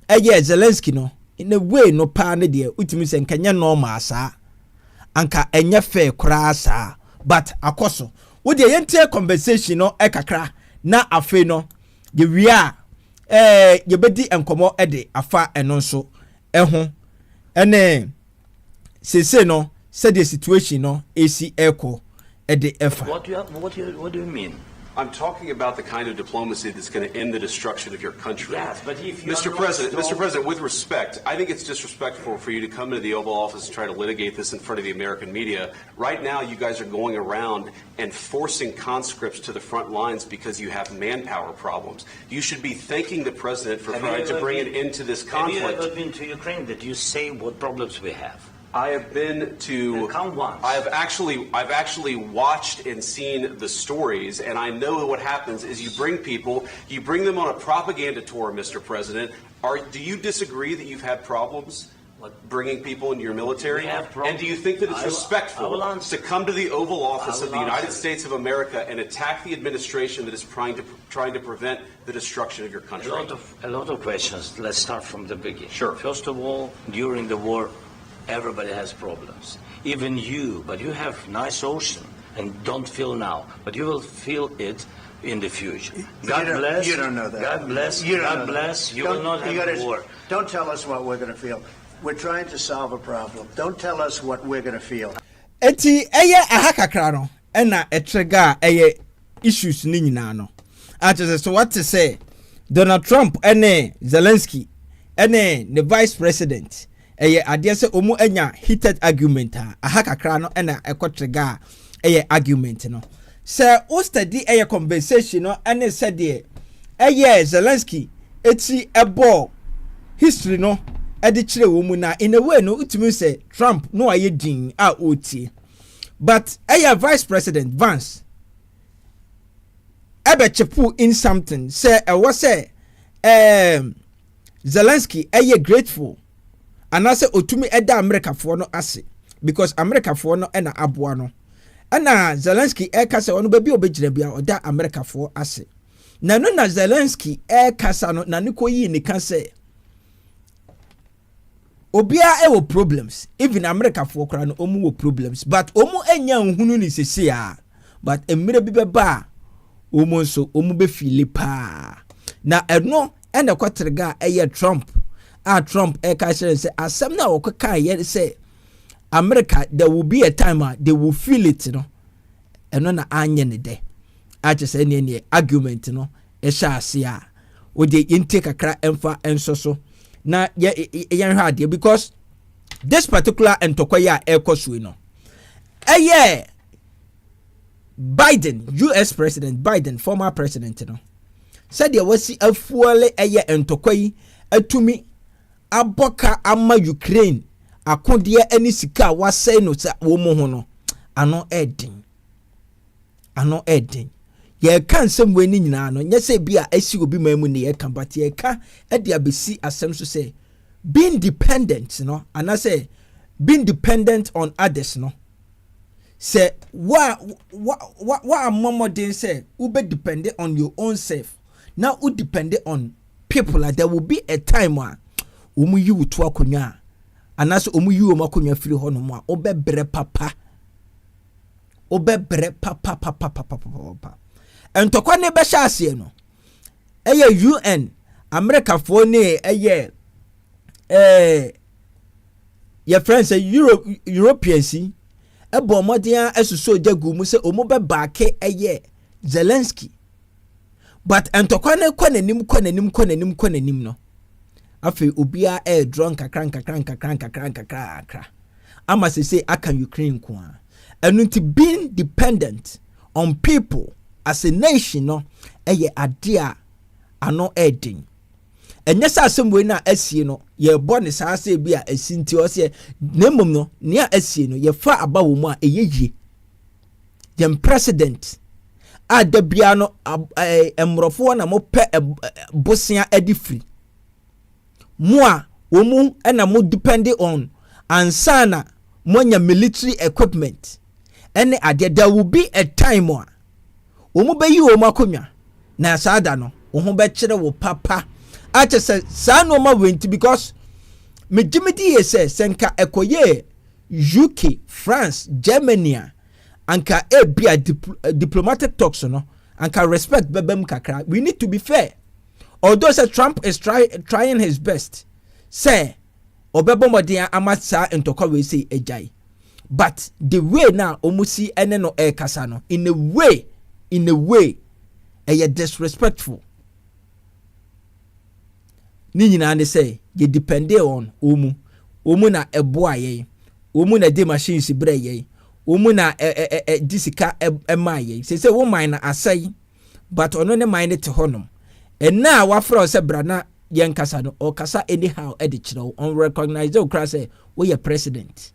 Zelensky no in a way no pa ne de utumi say nkanya normal sa anka enye fair kra sa but akoso wo de yentie conversation no kakra na afe no ye wia ye bedi enkomo ede afa eno nso eho ene sese no said the situation no AC echo ede efa. What do you mean? I'm talking about the kind of diplomacy that's going to end the destruction of your country. Yes, but if you Mr. President, with respect, I think it's disrespectful for you to come into the Oval Office and try to litigate this in front of the American media. Right now, you guys are going around and forcing conscripts to the front lines because you have manpower problems. You should be thanking the President for trying to bring an end to this conflict. Have you ever been to Ukraine that you say what problems we have? I have been to. Come once. I've actually watched and seen the stories, and I know what happens is you bring them on a propaganda tour, Mr. President. Do you disagree that you've had problems bringing people into your military? And do you think that it's respectful to come to the Oval Office of the United States of America and attack the administration that is trying to prevent the destruction of your country? A lot of questions. Let's start from the beginning. Sure. First of all, during the war, everybody has problems, even you, but you have nice ocean and don't feel now, but you will feel it in the future. God bless. You don't know that. God bless. God bless. You will not have war. Don't tell us what we're going to feel. We're trying to solve a problem. Don't tell us what we're going to feel. Eti eye aha kakra no na etrega eye issues ni nyina no. So what to say? Donald Trump ene Zelensky ene the vice president ade se omu anya heated argument aha kakra no na ekotrega argument no se o study conversation no ene said de Zelensky eti ebo history no ede kire wo mu na in a way no utimi say Trump no aye din a otie but vice president Vance chepu in something say was say Zelensky grateful and I say otumi eda America for no ase because America for no na aboa no na Zelensky kasa ono baby obegyina bia oda America for ase na no na Zelensky kasa no na ne koyi ne ka say obia wo problems even America for kra no omu wo problems but omu enya nhunu ni sese a but emire bi beba omu nso omu be filipa na eno na kwatrega Trump Trump say asem na okaka ye say America there will be a time they will feel it no eno na anye ne de say ne argument no sha ase a o de intake akra emfa enso na ye hard because this particular entokoya ekosu no Biden US President Biden former president no said there was a fuole entokoyi atumi aboka ama Ukraine akodie ani sika wasai no sa wo mo ho no ano edin ye kan sem we ni nyina no nyese bia asi obi mamu ne ye kan but ye ka e dia besi asem so say being dependent no and I say being dependent on others no say wa amomodin say u be dependent on your own self now u depend on people like there will be a time where omu yi wutu akonya anaso omu yi omu akonya firi ho no mu a obebre papa entokwa ne be sha ase no UN America for ne your friends say Europeans ebo modern asuso jagu mu se omu be baake Zelensky but entokwa ne kwanenim no afi obia drunk kakra ama say aka Ukraine kwa and to being dependent on people as a nation no adea ano edin enye sa asem na asie no ye born sa ase bia asinti o se nemum no nia asie no ye fa aba wo mu a eyeye dem president adabia no emrofo na mo pe bosia adifri mo a wo mu na mo depend on ansana monya military equipment any ade there will be a time wo mu be yi wo makonwa na saada no wo ho be kire wo papa ate say sa no ma wenti because me jimidi ye say senka ekoye UK France Germany anka bia diplomatic talks no and can respect bebem kakra. We need to be fair. Although say Trump is trying his best, say obebomodian amatsa ntokwa we say ejai. But the way now omusi ene no e kasa no, in a way disrespectful. Ni nyina ne say ye depend on omu na eboa ye, omu na de machines bre ye, omu na disika ema ye. Say wo man na asai, but ono ne man te honom. And now wafra say brana yen kasa no or kasa anyhow edichiro on recognize o kra say we your president.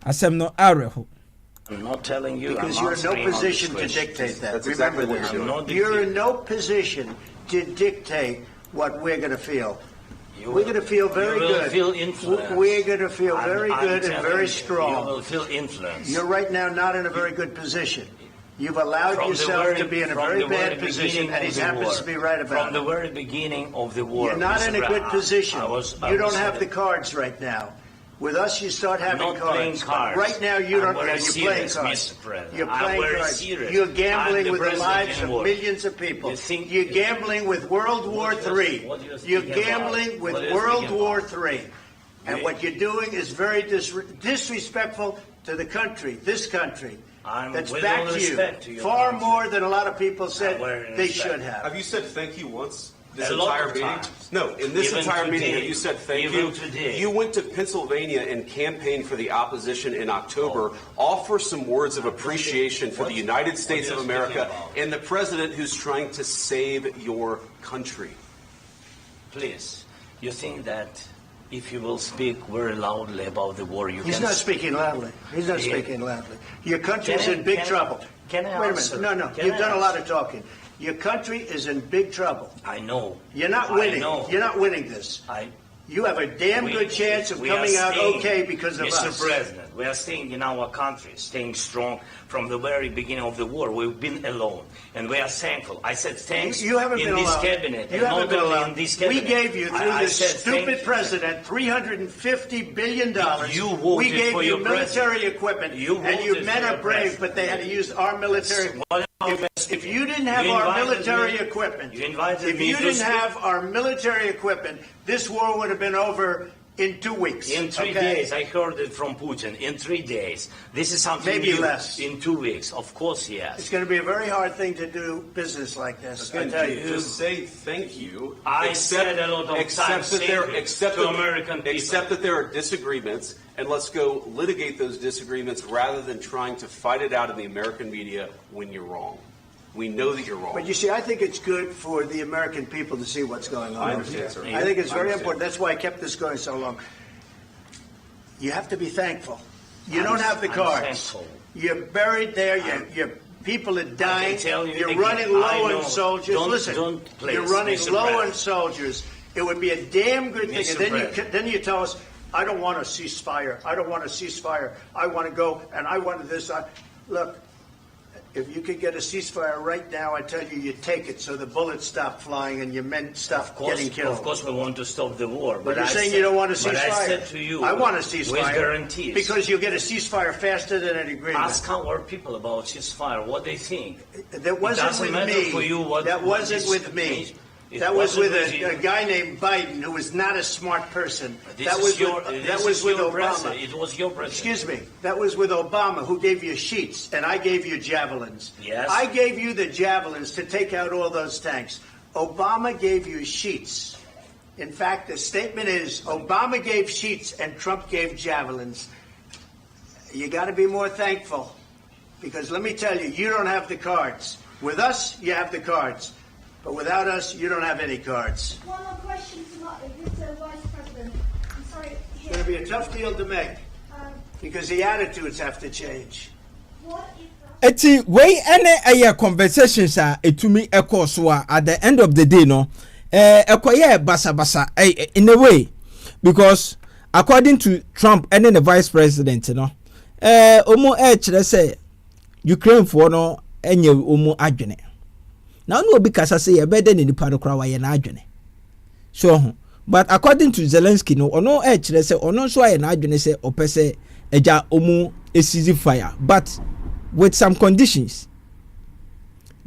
Asem no areho. I'm not telling you. Because you're in no position to dictate that. Remember this. You're in no position to dictate what we're going to feel. We're going to feel very good. Feel influence. We're going to feel very good and very strong. You will feel influence. You're right now not in a very good position. You've allowed yourself to be in a very bad position, and he happens to be right about it. From the very beginning of the war. You're not in a good position. You don't have the cards right now. With us, you start having cards. Right now, you don't. You're playing cards. You're playing cards. You're gambling with the lives of millions of people. You're gambling with World War III. You're gambling with World War III. And what you're doing is very disrespectful to the country, this country. That's back to you. Far more than a lot of people said they should have. Have you said thank you once? This entire meeting? No, in this entire meeting, have you said thank you? You went to Pennsylvania and campaigned for the opposition in October. Offer some words of appreciation for the United States of America and the president who's trying to save your country. Please, you think that if you will speak very loudly about the war, you He's not speaking loudly. He's not speaking loudly. Your country is in big trouble. Can I Wait a answer? minute. No. You've done a lot of talking. Your country is in big trouble. I know. You're not winning. You're not winning this. You have a damn good chance of coming out okay because of us. Mr. President, we are staying in our country, staying strong from the very beginning of the war. We've been alone, and we are thankful. I said thanks you haven't in been this alone. cabinet. You haven't been alone. In this cabinet. We gave you, through this stupid president, $350 billion. We gave for you your military equipment, and your men are brave, but they had to use our military equipment. If you didn't have our military equipment, this war would have been over in 2 weeks. In 3 days, I heard it from Putin. In 3 days, this is something maybe new. Less. In 2 weeks, of course, yes. It's going to be a very hard thing to do business like this. I tell you. Just say thank you. I said a lot of times to American people. Except that there are disagreements, and let's go litigate those disagreements rather than trying to fight it out in the American media when you're wrong. We know that you're wrong. But you see, I think it's good for the American people to see what's going on. I understand, sir. I think it's very important. That's why I kept this going so long. You have to be thankful. You don't have the cards. You're buried there. Your people are dying. You're running low on soldiers. Listen, you're running low on soldiers. It would be a damn good thing. And then you tell us, I don't want a ceasefire. I don't want a ceasefire. I want to go, and I want this. Look. If you could get a ceasefire right now, I tell you, you take it so the bullets stop flying and your men stop getting killed. Of course, we want to stop the war. But you're saying you don't want a ceasefire. But I said to you, I want a ceasefire. With guarantees. Because you'll get a ceasefire faster than an agreement. Ask our people about ceasefire, what they think. That wasn't with me. That wasn't with me. That was with a guy named Biden, who was not a smart person. That was with Obama. It was your president. Excuse me. That was with Obama, who gave you sheets, and I gave you javelins. Yes. I gave you the javelins to take out all those tanks. Obama gave you sheets. In fact, the statement is Obama gave sheets and Trump gave javelins. You got to be more thankful, because let me tell you, you don't have the cards. With us, you have the cards. But without us, you don't have any cards. One more question to Vice President. I'm sorry. It's going to be a tough deal to make because the attitudes have to change. Eti we ene conversations etumi ekọ so at the end of the day no ekoye basa in a way, because according to Trump and the vice president no omo kire say Ukraine for no enye omo adwene. Now no be kasa say better than the parokra wa ye na adwene. So but according to Zelensky no ono kire say ono so aye na adwene say opese eja omu a ceasefire, but with some conditions.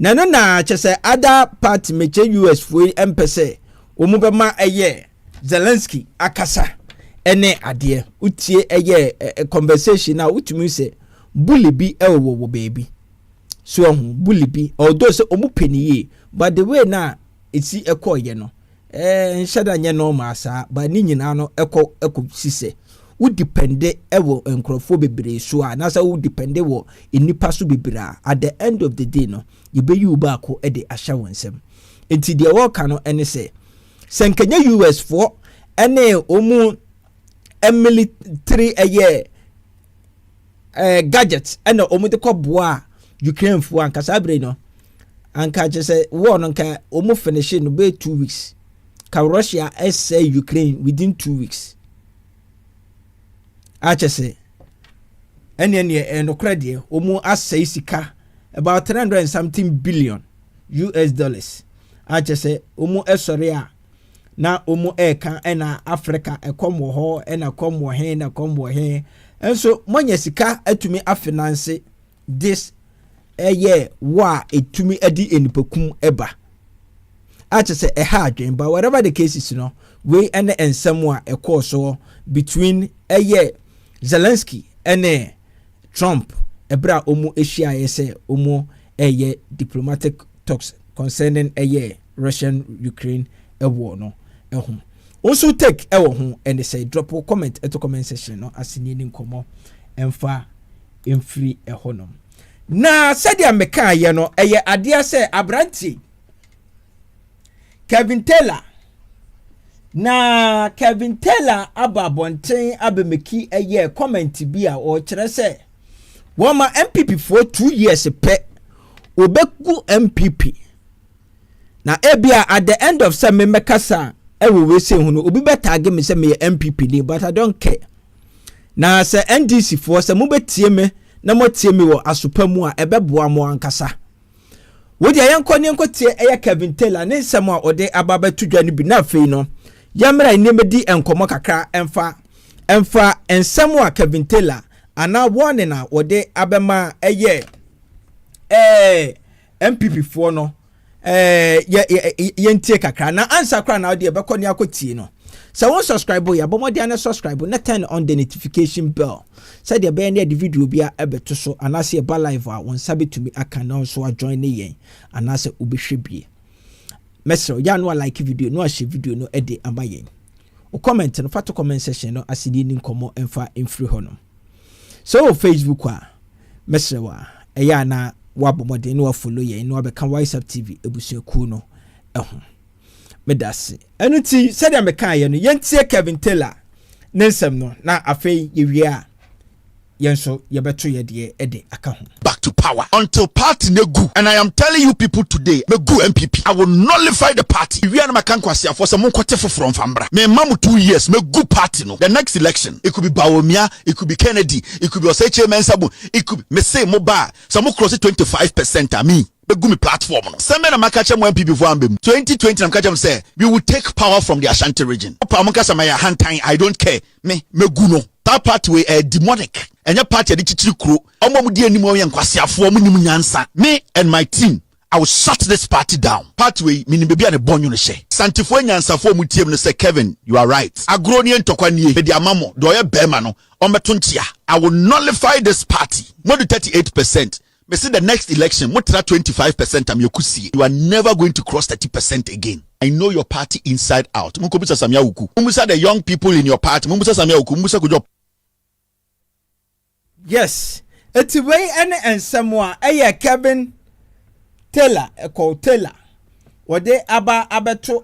na no na kyese other party meche US for empese omu be ma eye Zelensky akasa ene ade utie eye conversation na utumi se bully bi ewo baby so hu bully bi although se omu peniye but the way na eti ekoye no nshada nye no ma asa ba ni nyina no eko sise wo depende ewo enkrofo bebre so a na sa wo depende wo enipa so bebra at the end of the day no you be you back ko e de ahya wonsem enti de wo ka no ene se senkenya US for ene omu military gadgets ene omu de ko boa Ukraine for anka sabre no anka je se wo no nka omu finish no be 2 weeks ka Russia say Ukraine within 2 weeks achese ene no credit omu asay sika about 300 and something billion US dollars achese omu esore a na omu eka ena Africa ekomo ho ena komo he na komo he enso monya sika atumi afinance this wa etumi adi enipakum eba achese eha adwen but whatever the case is no we ene ensem a ekoso between Zelensky ene Trump ebra omu eshia yese omu diplomatic talks concerning Russian Ukraine war no ehum also take ewo ho and say drop a comment at the comment section no asini ni nkomo emfa emfiri ehonom na sadia meka ye no ade say abranti Kevin Taylor na Kevin Taylor ababonten abemeki comment bi a o kire say woma NPP for 2 years pe obeku NPP na ebia at the end of some mekasa we say hunu obi betag me say me NPP ni but I don't care na say NDC for say mo betie me na mo tie me wo asopa mu a ebeboa mo ankasa wo dia yenko tie Kevin Taylor ne nsem a ode ababa tudwa ni bi na afei no yamra nemedi enkomo kakra emfa ensem a Kevin Taylor ana wone na ode abema MPP for no yentie kakra na answer kra na ode be koni akotie no so won subscribe ya bomodi na subscribe na turn on the notification bell said the be na the video bia ebeto so anase e ba live a won sabe to me aka na so join yen anase obehwebie mesro ya no like video no share video no e de amba yen o comment no fato comment section no asidi ni nkomo emfa emfiri hono so Facebook a mesro wa eya na wabomode no follow yen no be kan WhatsApp TV ebusuaku no ehun medase enuti said ya meka ye no yentie Kevin Taylor nensem no na afei yewia yenso yebeto ye de ede aka ho back to power until party negu. And I am telling you people today, me go MPP. I will nullify the party. We are makan kwasi for some kwate from Fambra. Me mamu 2 years, me go party no. The next election, it could be Bawumia, it could be Kennedy, it could be Oseche Mensabu, it could me say Moba, some cross it 25% a me. Gumi platform no. Sembe na makacha mo MPP for ambem 2020 na makacha say we will take power from the Ashanti region. Opa mukasa my hantan I don't care. Me guno. That party we demonic. Enya party adi chichiri kro. Omo mu di animu ye nkwasiafo mu nim nyansa. Me and my team I will shut this party down. Party we mini bebi ane bonyo no she. Santifo nyansafo mu tiem no say Kevin, you are right. Agro ni ntokwa nie. Be di amamo do ye bema no. Ometontia. I will nullify this party. More than 38%. Me see the next election, what 25% am yokusi. You are never going to cross 30% again. I know your party inside out. Mukubisa samia uku. Mumusa the young people in your party. Mumusa samia uku. Mumusa kujo. Yes. It's way and someone Kevin Taylor Taylor. Wade abato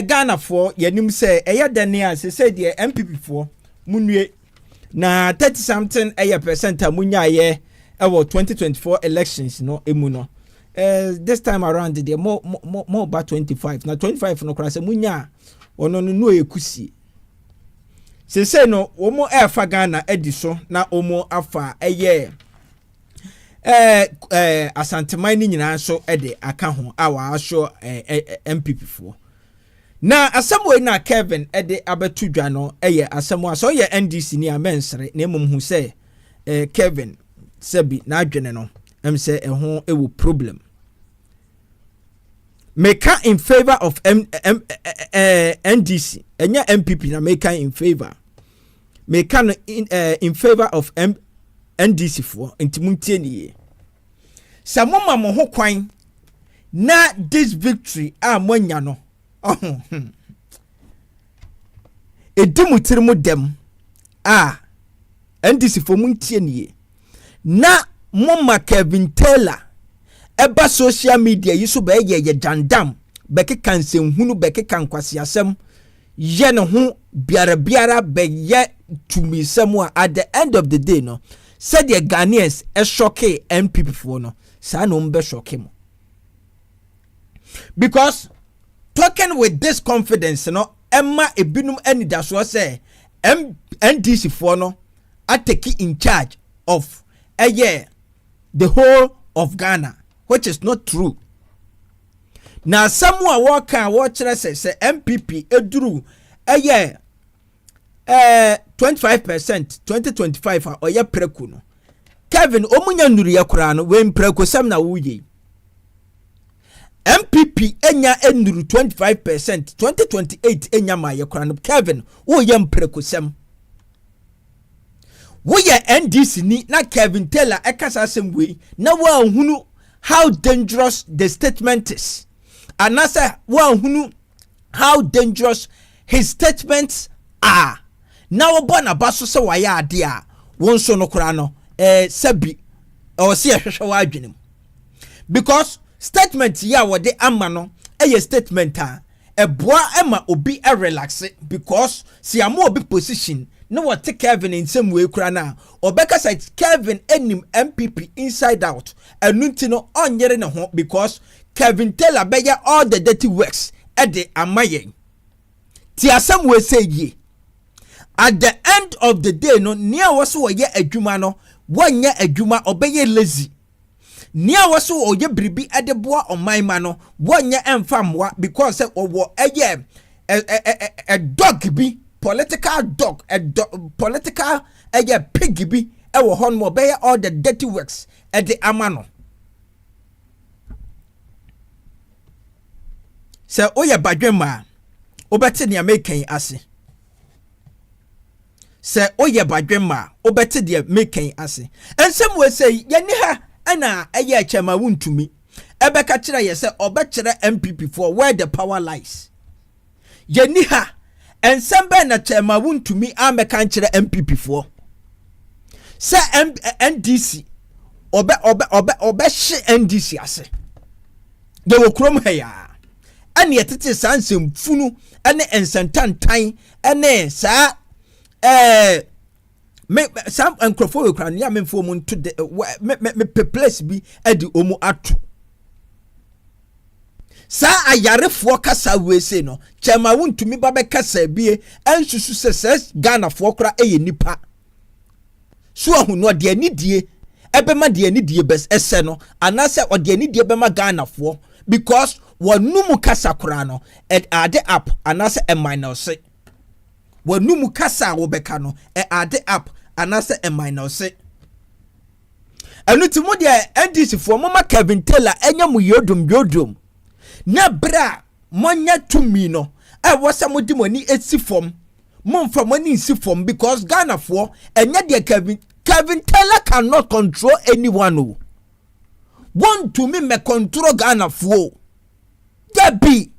Ghana for yenim say denia say the MPP for munwe na 30 something percent munya about 2024 elections no emuno this time around there more about 25 now 25 no kwase munya ono no ekusi se no omo efa Ghana ediso na omo afa asanteman ni nyina so de aka ho awa asho MPP for na asamwe na Kevin de abetudwa no asamwa so NDC ni amensere na emum hu se Kevin Sebi na adwene no say ɛho ɛwɔ problem. Meka in favor of NDC, enya NPP na meka in favor. Meka no in favor of NDC for intimuntie ni. Sa mama mo ho kwan na this victory moanya no. Edimutiri mu dem NDC for muntie ni. Na mama Kevin Taylor eba social media yiso be ye jandam beke kansen hunu beke kankwasiasem ye ne ho biara be ye tumisem at the end of the day no said the Ghanaians shock NPP for no sa no mbe shock mo because talking with this confidence no emma ebinum anidaso say NDC for no atake in charge of the whole of Ghana, which is not true. Now, someone walk and watch say MPP eduru 25% 2025 or ye prekuno. Kevin omunya nuru ya kurano when preko sam na wuye. MPP enya enuru 25% 2028 enya ma ye kurano. Kevin wo ye preko sam. We NDC ni na Kevin Taylor ekasa same way na wa hunu how dangerous the statement is. And I say wa hunu how dangerous his statements are. Now bona baso se wa ya ade a won so no kura no sabi o se hwehwe wa adwenem. Because statement ya wo de ama no statement a boa ema obi relax because si amo obi position no what take Kevin in some way krana obeka said Kevin enim MPP inside out enunti no onyere ne ho because Kevin Taylor beya all the dirty works at the amaye ti asem we say ye at the end of the day no nia waso ye adwuma no wanya adwuma obeye lazy nia waso oye bribi adeboa oman no wanya emfamwa because say owo a dog bi political dog, political pig be ewo hon mo be all the dirty works at the amano. Se oye badwema obete ne making ase. Se oye badwema obete de making ase. And some will say yeni ha ana chema wuntumi. Ebeka kire ye se obekire MPP for where the power lies. Yeni ha and somebody na chema wuntumi ameka nkyere MPP for say NDC obe she NDC ase de wo krom ha ya ane yetete sansem funu ane ensantantan ane sa me sam enkrofo we kran ya memfo mu to de me place bi adi omu atu sa ayarefo kasa we say no chema wuntumi babe kasa bie ensusu se Ghana fo kra nipa so ahuno de anidie ebema de anidie bes ese no anase ode anidie bema Ghana fo because wanumu kasa kra no ade up anase e minus wanumu kasa wo beka no ade up anase e minus anuti mo de NDC fo mama Kevin Taylor enya mu yodum na bra monya tumi no wasa modi moni esifom momfa moni esifom because Ghana for enya de Kevin Taylor cannot control anyone want to me control Ghana for that be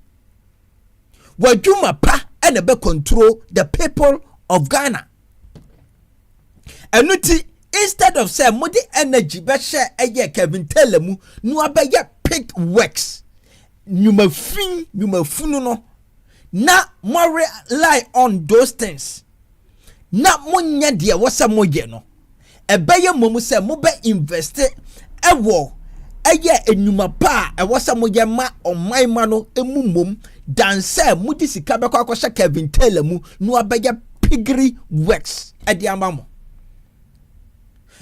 wajuma pa and be control the people of Ghana anuti instead of say modi energy be share Kevin Taylor mu no abaye picked works nyuma funu no na more rely on those things na munya de wasa moye no ebeye momu se mo be invest ewo enyuma pa wasa moye ma oman ma no emumom dan se mudi sika be kwa Kevin Taylor mu no abeye piggery works edi amamo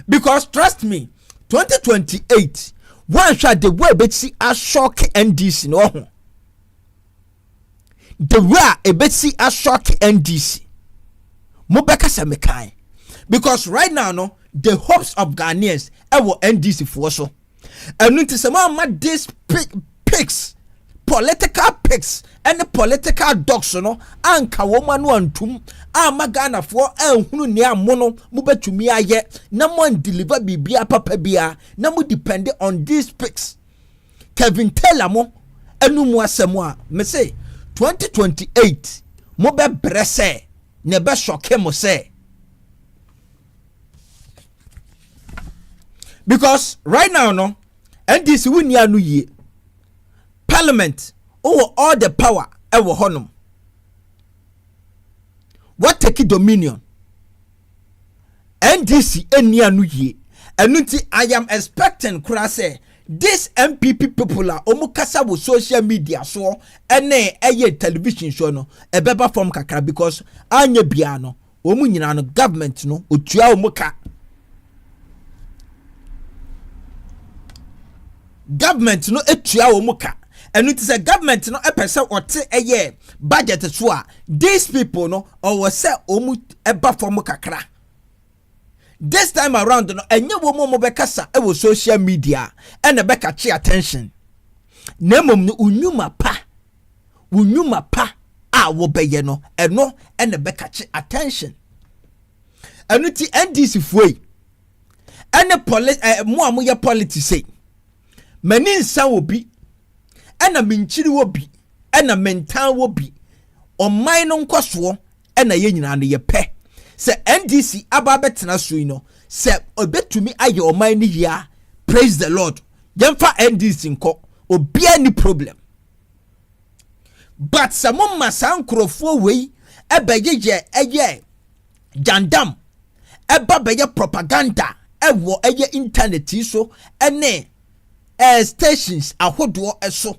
because trust me 2028 one shot the way betsi a shock NDC no the way a betsi a shock NDC mobeka semekai because right now no the hopes of Ghanaians ewo NDC for so And it is a these pigs, political pigs, and the political dogs, anka woman one tum, Magana for who near mono, mube to me aye, no one deliver bibia papa bia, no more depend on these pigs. Kevin Telamo, and no more semwa, me say 2028, mobe bresse, nebe shoke mo say. Because right now, no, and this win ya new year, Parliament over all the power ever honum. What take dominion? NDC any new year, and I am expecting Krase. This NPP people are omukasa with social media so eye television show no e beba from kakra because anya bia no omu nyina no government no otua omuka. Government no etua omuka. And it is a government no a person or a year budget so these people no or say omu eba from kakra. This time around no enye wo mo bekasa e wo social media and e beka chi attention. Nemom no unyuma pa a wo beye no eno and e beka chi attention. Enu ti NDC fuoi. Ene mo amoye politics say. Mani nsa obi ena minchiri wobi ena mentan wobi omman no nkoso ena ye nyina no ye pe se NDC aba betena so no se obetumi aye omman ni hia praise the Lord yemfa NDC nko obi any problem but some masan krofo wei ebeye eye jandam eba beye propaganda ewo eye internet so ene stations ahodo eso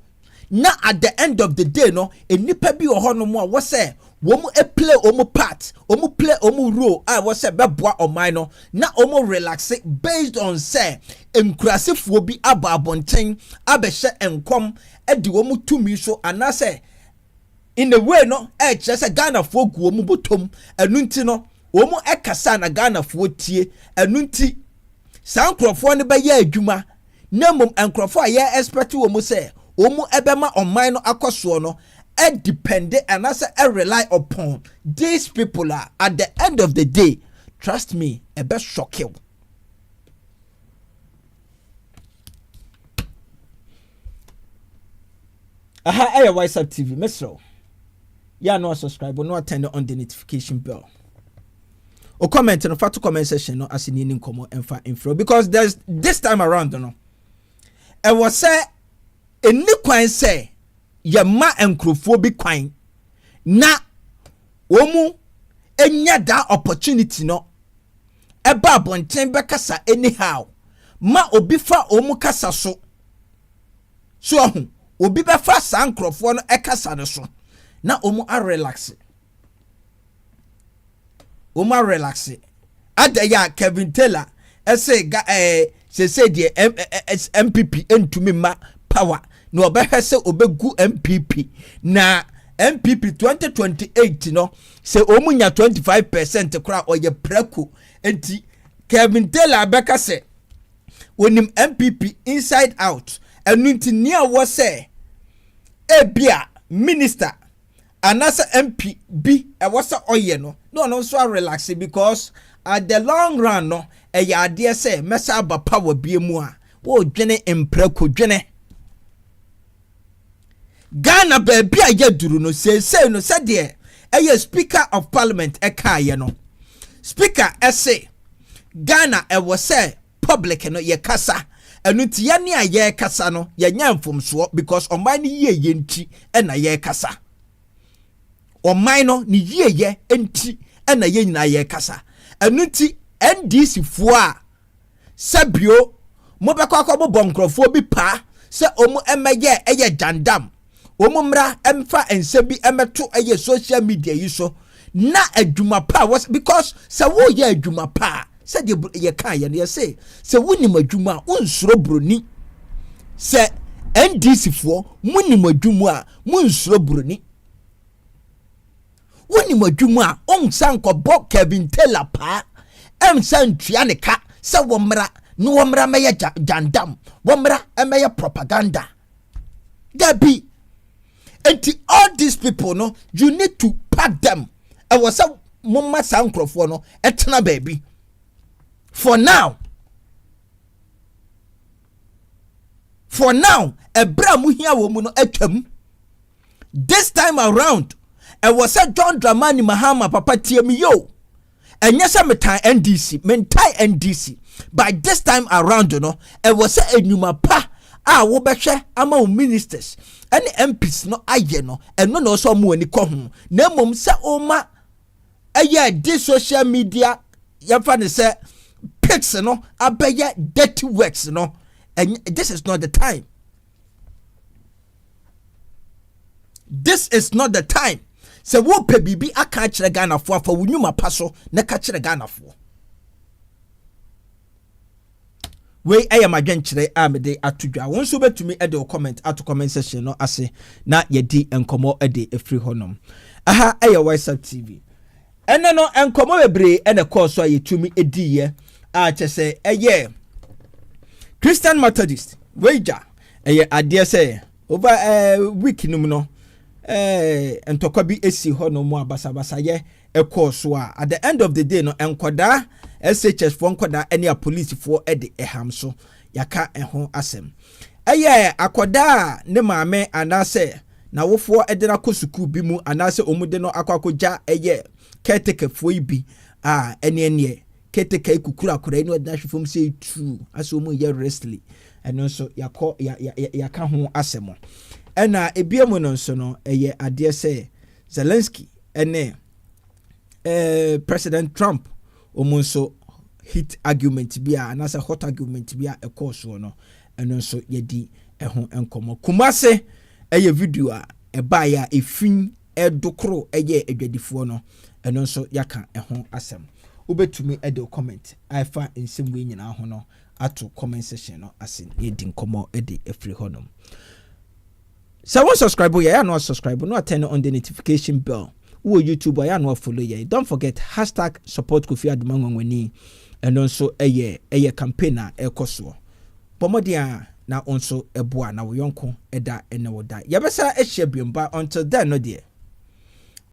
na at the end of the day no enipa bi ohono mo a wo say wo mu play omu part omu play omu role a wo say beboa omai no na omu relax based on say enkurasefo bi aba abonten abehye enkom edi wo mu tumi so anase in a way no kire say Ghana fo gu omu botom enunti no omu ekasa na Ghana fo tie enunti sankrofo ne be ya adwuma Nemum enkrofo aye expect wo mu say omu ebema omman no akoso no e depend and as I rely upon these people are at the end of the day trust me e be shock you. Aha aye WhatsApp TV mesro ya no subscribe no turn on the notification bell o comment no fat comment section no asini ni nkomo emfa info because there's this time around no e was say eni kwan say ye ma enkrofo bi kwan na omu enya da opportunity no eba abonten be kasa anyhow ma obi fa omu kasa so ho obi be fa san enkrofo no ekasa ne so na omu a relax adaya Kevin Taylor say say the NPP entumi ma power no obehese obegu NPP na NPP 2028 no say omunya 25% kra oye preko enti Kevin Taylor beka say onim NPP inside out enunti nia wo say ebia minister anasa MP bi e wo say oye no so relax because at the long run no e ya de say mesa ba power bi mu a wo dwene empreko dwene Ghana baby a yaduru no say no said there a speaker of parliament e kaye no speaker say Ghana e was say public no ye kasa enuti ya ne aye kasa no ye nyamfom so because oman ni ye enti e na ye kasa oman no ni ye enti e na ye nyina ye kasa enuti NDC fo a sabio mo be kwakọ bo bonkrofo bi pa se omu emeye eye dandam omumra emfa ensebi emeto eye social media yi so na adwuma pa was because se wo ye adwuma pa se de ye kan ye say se wonim adwuma unsuro broni se NDC fo munim adwuma munsuro broni wonim adwuma onsan ko bo Kevin Taylor pa emsan tua ne ka se wo mra no wamra meye jandam wamra meye propaganda there be and all these people no you need to pack them I was a mumma sound no etna baby for now a bra mu hia wo mu no atwam this time around I was a John Dramani Mahama papa tiem yo and yes I'm NDC mentai NDC by this time around you know I was a enuma pa wo behwe ama ministers and MPs no aye no and no so mu ani ko ho na mom se oma this social media yafa ne se pics no abeye dirty works no and this is not the time. This is not the time. So wo pe bibi aka kire Ghana fo afa wunuma paso na ka kire Ghana fo. We am adwen kire amede atodwa. Won so betumi e de comment ato comment section no ase na ye di enkomo e de efri honom. Aha WhatsApp TV. Ene no enkomo bebre ene course so ayetumi edi ye a chese eye Christian Methodist wager eye ade say over week num no entokwa bi esi ho no mu abasabasa ye course so at the end of the day no enkoda SHS for enkoda any police for e de eham so yaka ho asem eye akoda ne maame anase na wofo edena kosuku bi mu anase omude no akwakoja eye caretaker fo ibi ene keteka ikukura kura eno edna hwefom say true aso mu ye wrestling eno so yaka ho asemo ena ebiemu no so no eye ade say Zelensky ene President Trump omunso hit argument bia anasa hot argument bia e course no eno so yedi ho enkomo kumase eye video a eba ya efin edokro eye edwadifo no eno so yaka ho asem ubetumi edo comment ifa nsem we nyina ho no ato comment section no asin edi nkomo edi efri honom so one subscribe ya no subscribe no turn on the notification bell wo YouTube ya no follow ya don't forget #support Kofi Adoma ngwani and also eye campaigner ekoso pomodia na onso eboa na wo yonko eda ene woda yebesa ehye biomba until then no dear